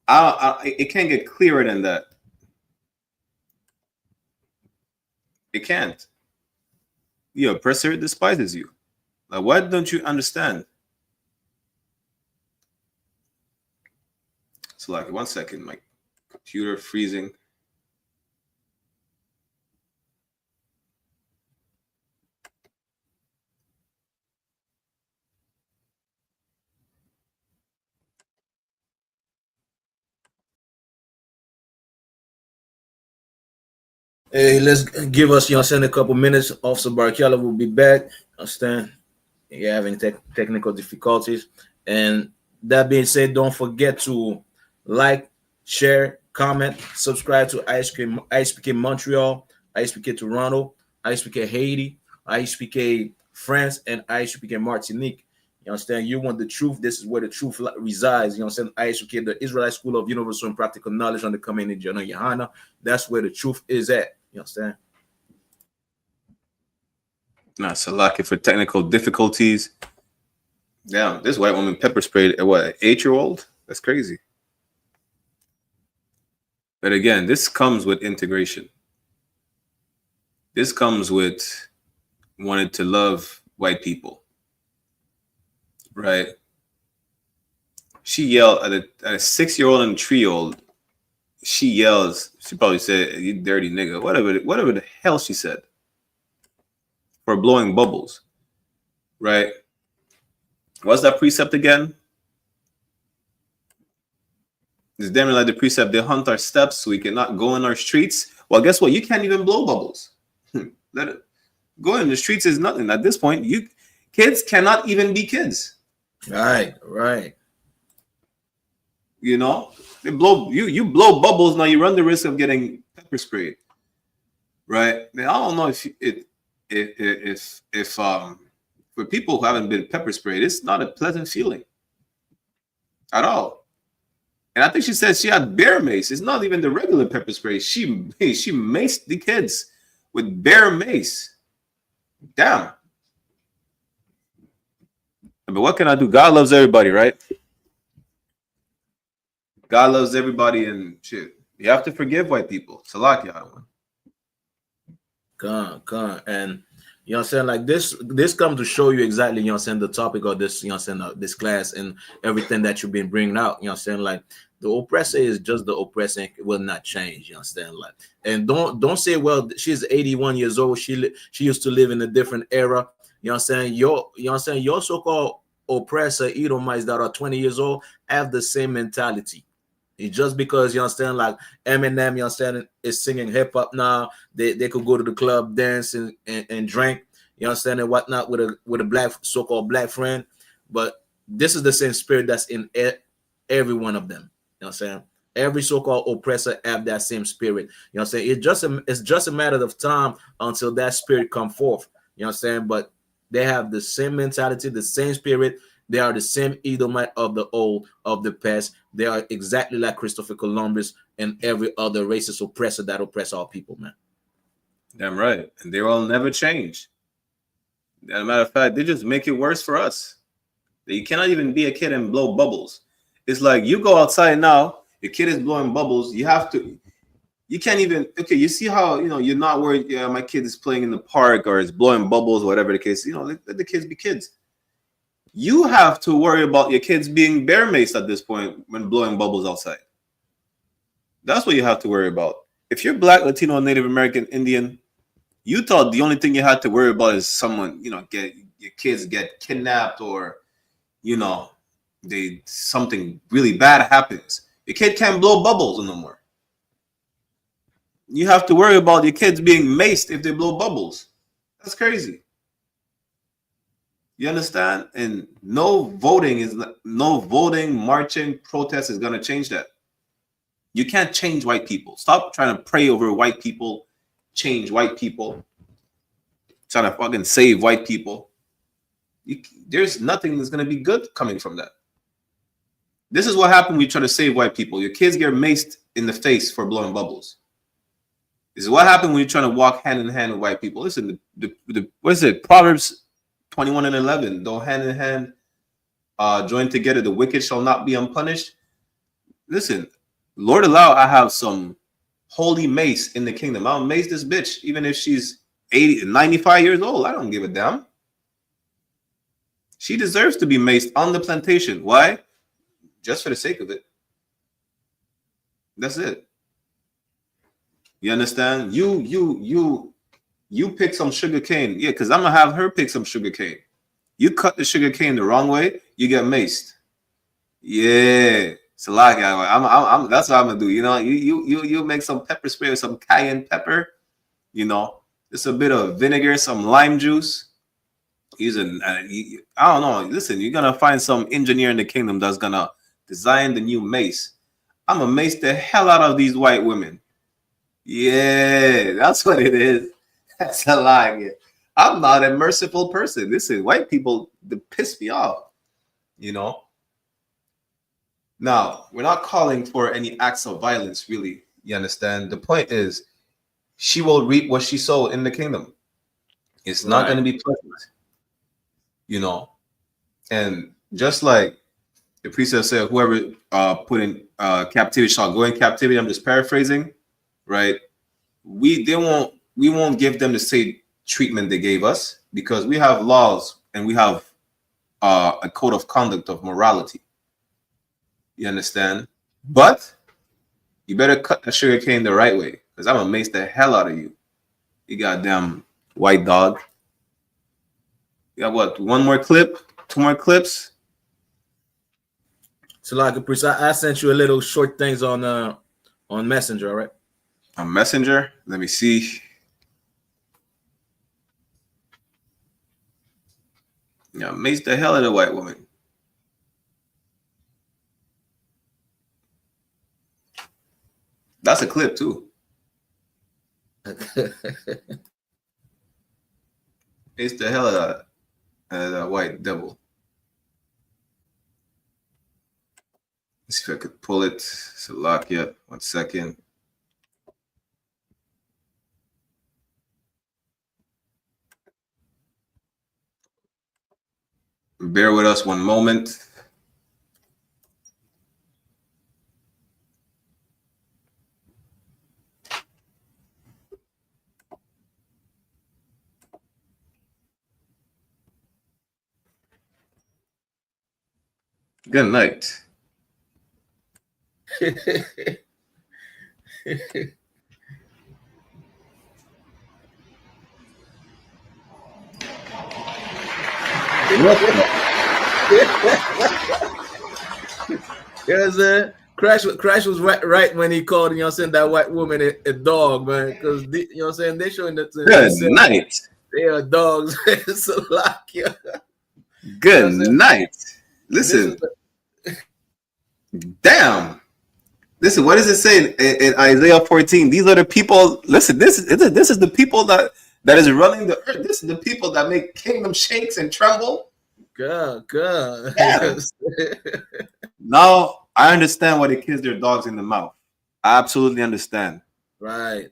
it can't get clearer than that. It can't. Your oppressor despises you. Why don't you understand? So 1 second, my computer freezing. Hey, let's give us, a couple minutes. Officer Barkiala will be back. Understand? You're having technical difficulties. And that being said, don't forget to like, share, comment, subscribe to I.S.U.P.K Montreal, I.S.U.P.K Toronto, I.S.U.P.K Haiti, I.S.U.P.K France, and I.S.U.P.K Martinique. You understand? You want the truth. This is where the truth resides. You understand? I.S.U.P.K, the Israelite School of Universal and Practical Knowledge under Commander General YAHANNA. That's where the truth is at. You understand? Nah, so lucky for technical difficulties. Damn, this white woman pepper sprayed a what, 8-year-old? That's crazy. But again, this comes with integration. This comes with wanting to love white people. Right? She yelled at a 6-year-old and a 3-year-old. She yells. She probably said, "You dirty nigga," whatever the hell she said, for blowing bubbles. Right? What's that precept again? It's damn like the precept, they hunt our steps so we cannot go in our streets. Well, guess what? You can't even blow bubbles. Let it go in the streets is nothing. At this point, kids cannot even be kids. Right. They blow you blow bubbles, now you run the risk of getting pepper sprayed. Right? I don't know if for people who haven't been pepper sprayed, it's not a pleasant feeling at all. And I think she said she had bear mace. It's not even the regular pepper spray. She maced the kids with bear mace. Damn. But what can I do? God loves everybody, right? God loves everybody, and shit. You have to forgive white people. Salakia. Come. And you know what I'm saying? Like this comes to show you exactly, you know what I'm saying, the topic of this, you know what I'm saying, this class and everything that you've been bringing out. You know what I'm saying? Like the oppressor is just the oppressor, it will not change. You understand? Like, and don't say, well, she's 81 years old. She used to live in a different era. You know what I'm saying? Your so-called oppressor, Edomites that are 20 years old, have the same mentality. It's just because, you understand, like Eminem, you understand, is singing hip hop now. They could go to the club, dance and drink, you understand, and whatnot with a black so-called black friend. But this is the same spirit that's in every one of them. You know what I'm saying? Every so-called oppressor have that same spirit. You know what I'm saying? It's just a matter of time until that spirit come forth. You know what I'm saying? But they have the same mentality, the same spirit. They are the same Edomite of the old, of the past. They are exactly like Christopher Columbus and every other racist oppressor that oppress our people, man. Damn right. And they will never change. As a matter of fact, they just make it worse for us. You cannot even be a kid and blow bubbles. It's like you go outside now, your kid is blowing bubbles. You can't even, okay, you see how, you're not worried, yeah, my kid is playing in the park or is blowing bubbles, whatever the case, let the kids be kids. You have to worry about your kids being bear maced at this point when blowing bubbles outside. That's what you have to worry about. If you're Black, Latino, Native American, Indian, you thought the only thing you had to worry about is someone, get your kids get kidnapped or, something really bad happens. Your kid can't blow bubbles no more. You have to worry about your kids being maced if they blow bubbles. That's crazy. You understand? And no voting, marching, protest is going to change that. You can't change white people. Stop trying to pray over white people, change white people, trying to fucking save white people. There's nothing that's going to be good coming from that. This is what happened when you try to save white people. Your kids get maced in the face for blowing bubbles. This is what happened when you're trying to walk hand in hand with white people. Listen, what is it? Proverbs 21:11. Though hand in hand joined together, the wicked shall not be unpunished. Listen, Lord allow I have some holy mace in the kingdom. I'll mace this bitch, even if she's 95 years old. I don't give a damn. She deserves to be maced on the plantation. Why? Just for the sake of it. That's it. You understand? You pick some sugar cane. Yeah, because I'm gonna have her pick some sugar cane. You cut the sugar cane the wrong way, you get maced. Yeah. It's a lot, guy. I'm that's what I'm gonna do. You make some pepper spray with some cayenne pepper, just a bit of vinegar, some lime juice. I don't know. Listen, you're gonna find some engineer in the kingdom that's gonna design the new mace. I'm gonna mace the hell out of these white women. Yeah, that's what it is. That's a lie. I'm not a merciful person. Listen, white people, they piss me off. Now, we're not calling for any acts of violence, really. You understand? The point is, she will reap what she sowed in the kingdom. It's not going to be pleasant. And just like the precept said, whoever put in captivity shall go in captivity. I'm just paraphrasing, right? We won't give them the same treatment they gave us, because we have laws and we have a code of conduct of morality. You understand? But you better cut the sugar cane the right way, because I'm gonna mace the hell out of you. You goddamn white dog. You got what? One more clip? 2 more clips? So, like a priest, I sent you a little short things on Messenger, all right? On Messenger? Let me see. Yeah, mace the hell out of the white woman. That's a clip too. It's the hell out of that white devil. Let's see if I could pull it. It's a lock yet. 1 second. Bear with us 1 moment. Good night. There's a Christ was right when he called, you know what I'm saying, that white woman a dog, man. Because, you know what I'm saying, they showing that Good night. they are dogs. So like, yeah. Good night. Listen. Damn. Listen, what does it say in Isaiah 14? These are the people. Listen, this is the people that is running the earth. This is the people that make kingdom shakes and tremble. God. Yeah. Now I understand why they kiss their dogs in the mouth. I absolutely understand. Right.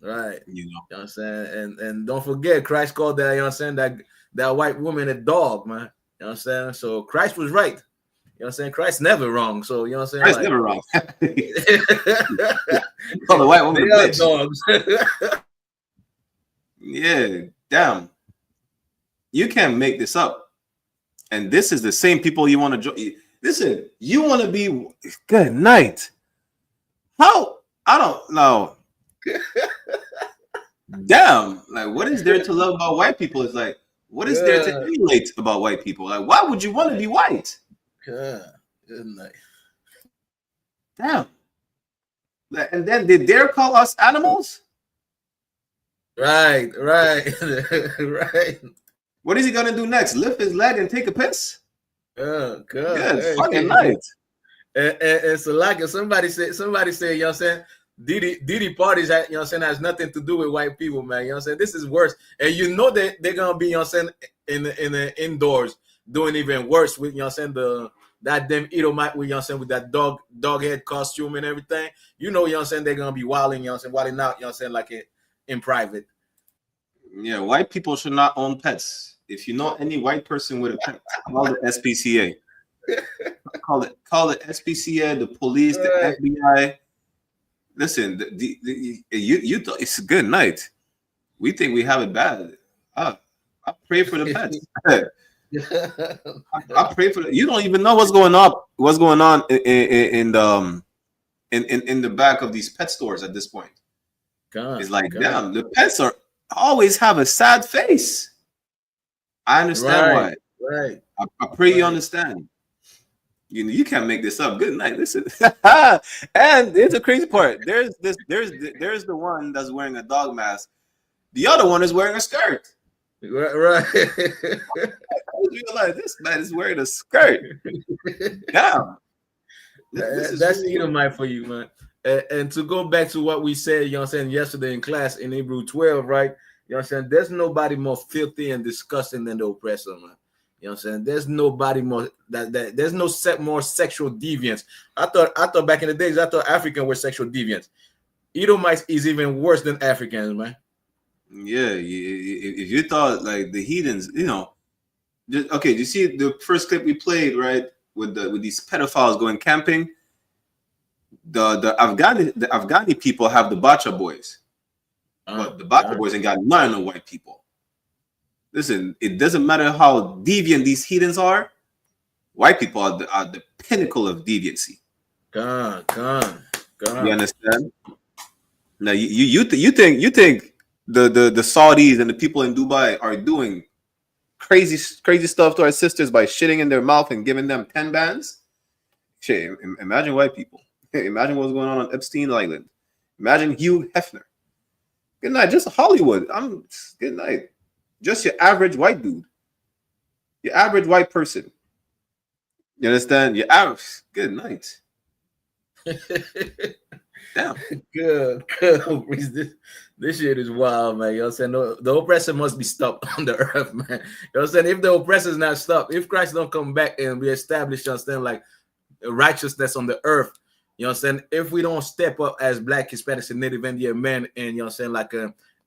You know what I'm saying? And don't forget, Christ called that, you know what I'm saying, that white woman a dog, man. You know what I'm saying? So Christ was right. You know what I'm saying? Christ never wrong. So, you know what I'm saying? Christ never wrong. Call the white woman a bitch. Dogs. Yeah, damn. You can't make this up. And this is the same people you want to join. Listen, you want to be good night. How? I don't know. Damn. Like, what is there to love about white people? It's like, what is there to emulate about white people? Like, why would you want to be white? Good night. Damn. And then they dare call us animals? Right. Right. What is he gonna do next? Lift his leg and take a piss? Good fucking night. And so like somebody said, you know what I'm saying, Diddy parties, you know what I'm saying, has nothing to do with white people, man. You know what I'm saying? This is worse. And you know that they're gonna be, you know what I'm saying, in the indoors doing even worse with, you know what I'm saying, that damn Edomite with, you know what I'm saying, with that dog head costume and everything. You know what I'm saying, they're gonna be wilding, you know what I'm saying, wilding out, you know what I'm saying, like in private. Yeah, white people should not own pets. If you know any white person with a pet, call the SPCA. call it SPCA, the police, the FBI. Listen, you it's a good night. We think we have it bad. I pray for the pets. I pray for you. Don't even know what's going on. What's going on in the back of these pet stores at this point? It's like, damn, the pets always have a sad face. I understand why. Right. I pray you understand. You can't make this up. Good night. Listen. And it's a crazy part. There's the one that's wearing a dog mask. The other one is wearing a skirt. Right. I realize this man is wearing a skirt. Damn. That's Edomite for you, man. And to go back to what we said, you know what I'm saying, yesterday in class in Hebrew 12, right? You know what I'm saying? There's nobody more filthy and disgusting than the oppressor, man. You know what I'm saying? There's nobody more that there's no more sexual deviance. I thought back in the days, I thought Africans were sexual deviants. Edomites is even worse than Africans, man. Yeah, if you thought like the heathens, you know, okay. Do you see the first clip we played, right? With these pedophiles going camping. The Afghani people have the Bacha boys, but the Bacha boys ain't got none of the white people. Listen, it doesn't matter how deviant these heathens are. White people are the pinnacle of deviancy. God. You understand? Now you think the Saudis and the people in Dubai are doing crazy stuff to our sisters by shitting in their mouth and giving them 10 bands? Shit, imagine white people. Imagine what's going on Epstein Island. Imagine Hugh Hefner. Good night. Just Hollywood. Good night. Just your average white dude. Your average white person. You understand? Your average. Good night. Damn. Good. This shit is wild, man. You know what I'm saying? The oppressor must be stopped on the earth, man. You know what I'm saying? If the oppressor is not stopped, if Christ don't come back and we establish, you understand, like righteousness on the earth, you know what I'm saying? If we don't step up as Black, Hispanics, and Native Indian men and, you know what I'm saying, like,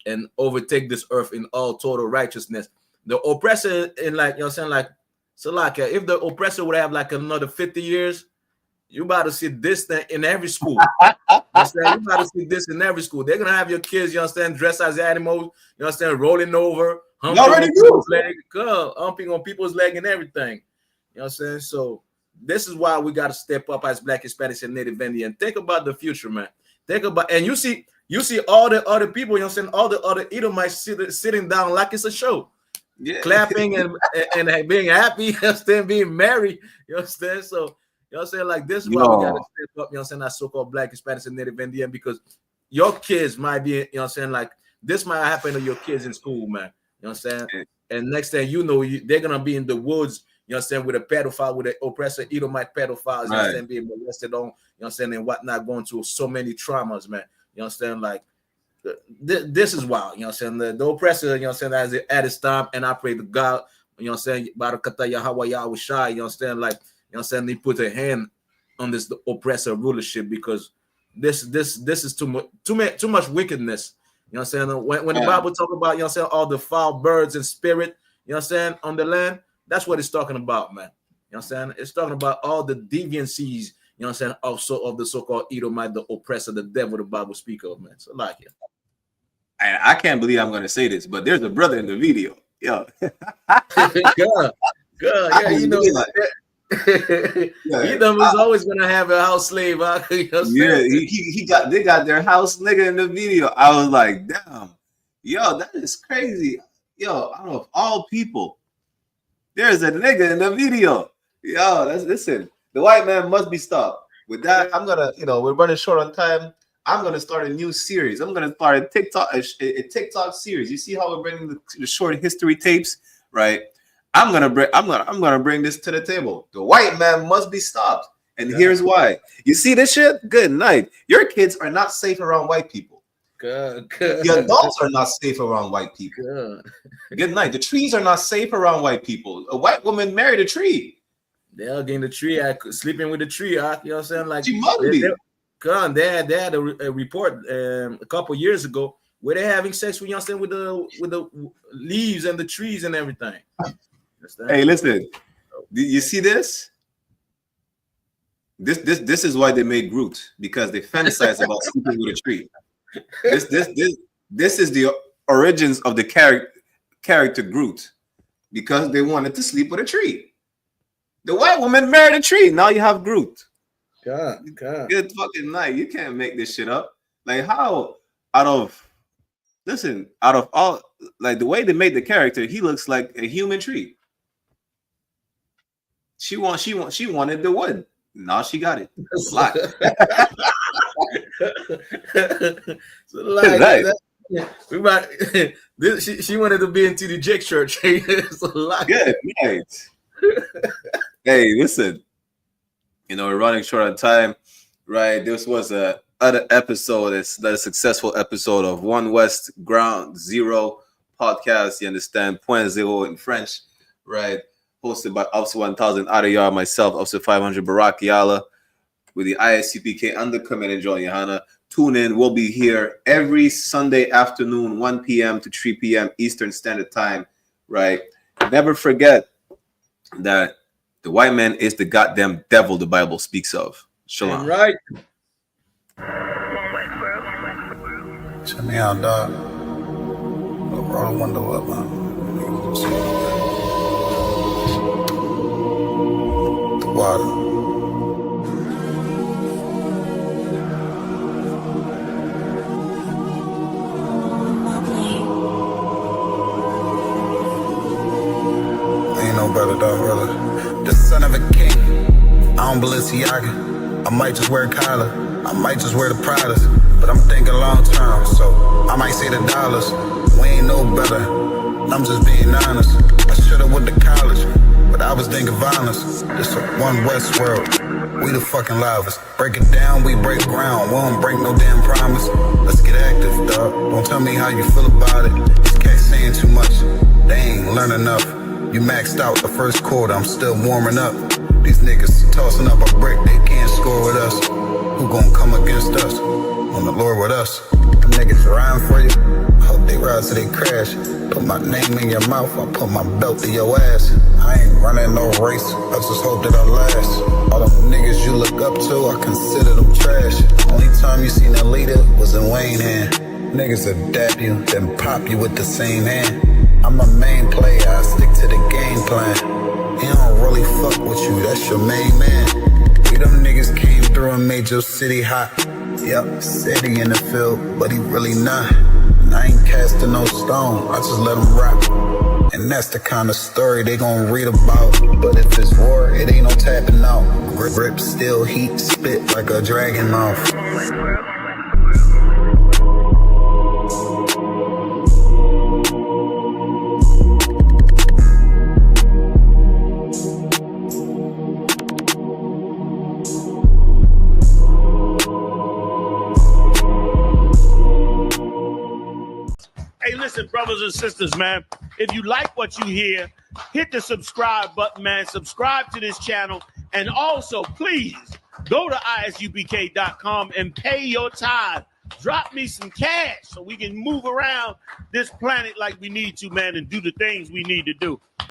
and overtake this earth in all total righteousness, the oppressor in, like, you know what I'm saying, like, so like, if the oppressor would have like another 50 years, you about to see this thing in every school. You about to see this in every school. They're gonna have your kids, you understand, dressed as animals, you understand, rolling over, humping on people's leg and everything. You know what I'm saying? So this is why we got to step up as Black, Hispanics, and Native Indian. Think about the future, man. Think about, and you see all the other people, you know what I'm saying, all the other Edomites sitting down like it's a show. Yeah. Clapping and being happy, you understand, being merry, you understand? So You know what I'm saying? Like, this is why we got to Yo. step up, you know what I'm saying, that so-called Black, Hispanics, and Native Indian, because your kids might be, you know what I'm saying, like, this might happen to your kids in school, man. You know what I'm saying? And next thing you know, they're going to be in the woods, you know what I'm saying, with a pedophile, with an oppressor, Edomite pedophiles, you know what I'm saying, being molested on, you know what I'm saying, and whatnot, going through so many traumas, man. You know what I'm saying? Like, this is wild, you know what I'm saying? The oppressor, you know what I'm saying, at his time, and I pray to God, you know what I'm saying, Barakata Yahweh Yahweh Shai, you know what I'm saying, like, you know what I'm saying, they put a hand on this oppressor rulership, because this is too much wickedness. You know what I'm saying? When the Bible talk about, you know what I'm saying, all the foul birds and spirit, you know what I'm saying, on the land, that's what it's talking about, man. You know what I'm saying? It's talking about all the deviancies, you know what I'm saying, also of the so-called Edomite, the oppressor, the devil the Bible speak of, man. So like it. And I can't believe I'm gonna say this, but there's a brother in the video. Yo. God, yeah, you know, Edom is always gonna have a house slave. Huh? You know They got their house nigga in the video. I was like, damn, yo, that is crazy. Yo, out of all people, there's a nigga in the video. Yo, listen. The white man must be stopped. With that, I'm gonna, we're running short on time. I'm gonna start a new series. I'm gonna start a TikTok series. You see how we're bringing the short history tapes, right? I'm gonna bring this to the table. The white man must be stopped, and here's why. You see this shit? Good night. Your kids are not safe around white people. Good. Your adults are not safe around white people. Good night. The trees are not safe around white people. A white woman married a tree. They're getting the tree, sleeping with the tree. You know what I'm saying? Like, she must be. They had a report a couple years ago where they're having sex with, you know what I'm saying, with the leaves and the trees and everything. Hey, listen. You see this? This is why they made Groot, because they fantasize about sleeping with a tree. This is the origins of the character Groot, because they wanted to sleep with a tree. The white woman married a tree. Now you have Groot. God. Good fucking night. You can't make this shit up. Like, how out of all, like, the way they made the character, he looks like a human tree. She wanted the wood. Now she got it. So like she wanted to be into the Jake church. Good night. Hey, listen. We're running short on time, right? This was other episode. It's a successful episode of One West Ground Zero podcast. You understand? Point zero in French, right? Hosted by Officer 1000 Adiyar, myself, Officer 500 Barak Yala, with the I.S.U.P.K undercommand and John YAHANNA. Tune in. We'll be here every Sunday afternoon, 1 p.m. to 3 p.m. Eastern Standard Time, right? Never forget that the white man is the goddamn devil the Bible speaks of. Shalom. Right. Check me out, dog. Roll the window up, man. The water. Ain't no better, dog, brother. The son of a king. I don't Balenciaga. I might just wear Kyla. I might just wear the Pradas. But I'm thinking long term, so I might say the dollars. We ain't no better. I'm just being honest. I should've went to college, but I was thinking violence. It's a one West world. We the fucking livest. Break it down, we break ground. We don't break no damn promise. Let's get active, dog. Don't tell me how you feel about it. These cats saying too much. They ain't learn enough. You maxed out the first quarter, I'm still warming up. These niggas tossing up a brick, they can't score with us. Who gon' come against us? On the Lord with us. Them niggas riding for you. Hope they ride till they crash. Put my name in your mouth, I put my belt to your ass. I ain't running no race, I just hope that I last. All them niggas you look up to, I consider them trash. Only time you seen a leader was in Wayne hand. Niggas will dap you, then pop you with the same hand. I'm a main player, I stick to the game plan. He don't really fuck with you, that's your main man. We them niggas came through and made your city hot. Yup, said he in the field, but he really not. And I ain't casting no stone, I just let him rock. And that's the kind of story they gon' read about. But if it's war, it ain't no tapping out. Grip still heat, spit like a dragon off. Hey, listen, brothers and sisters, man. If you like what you hear, hit the subscribe button, man. Subscribe to this channel. And also, please, go to isupk.com and pay your tithe. Drop me some cash so we can move around this planet like we need to, man, and do the things we need to do.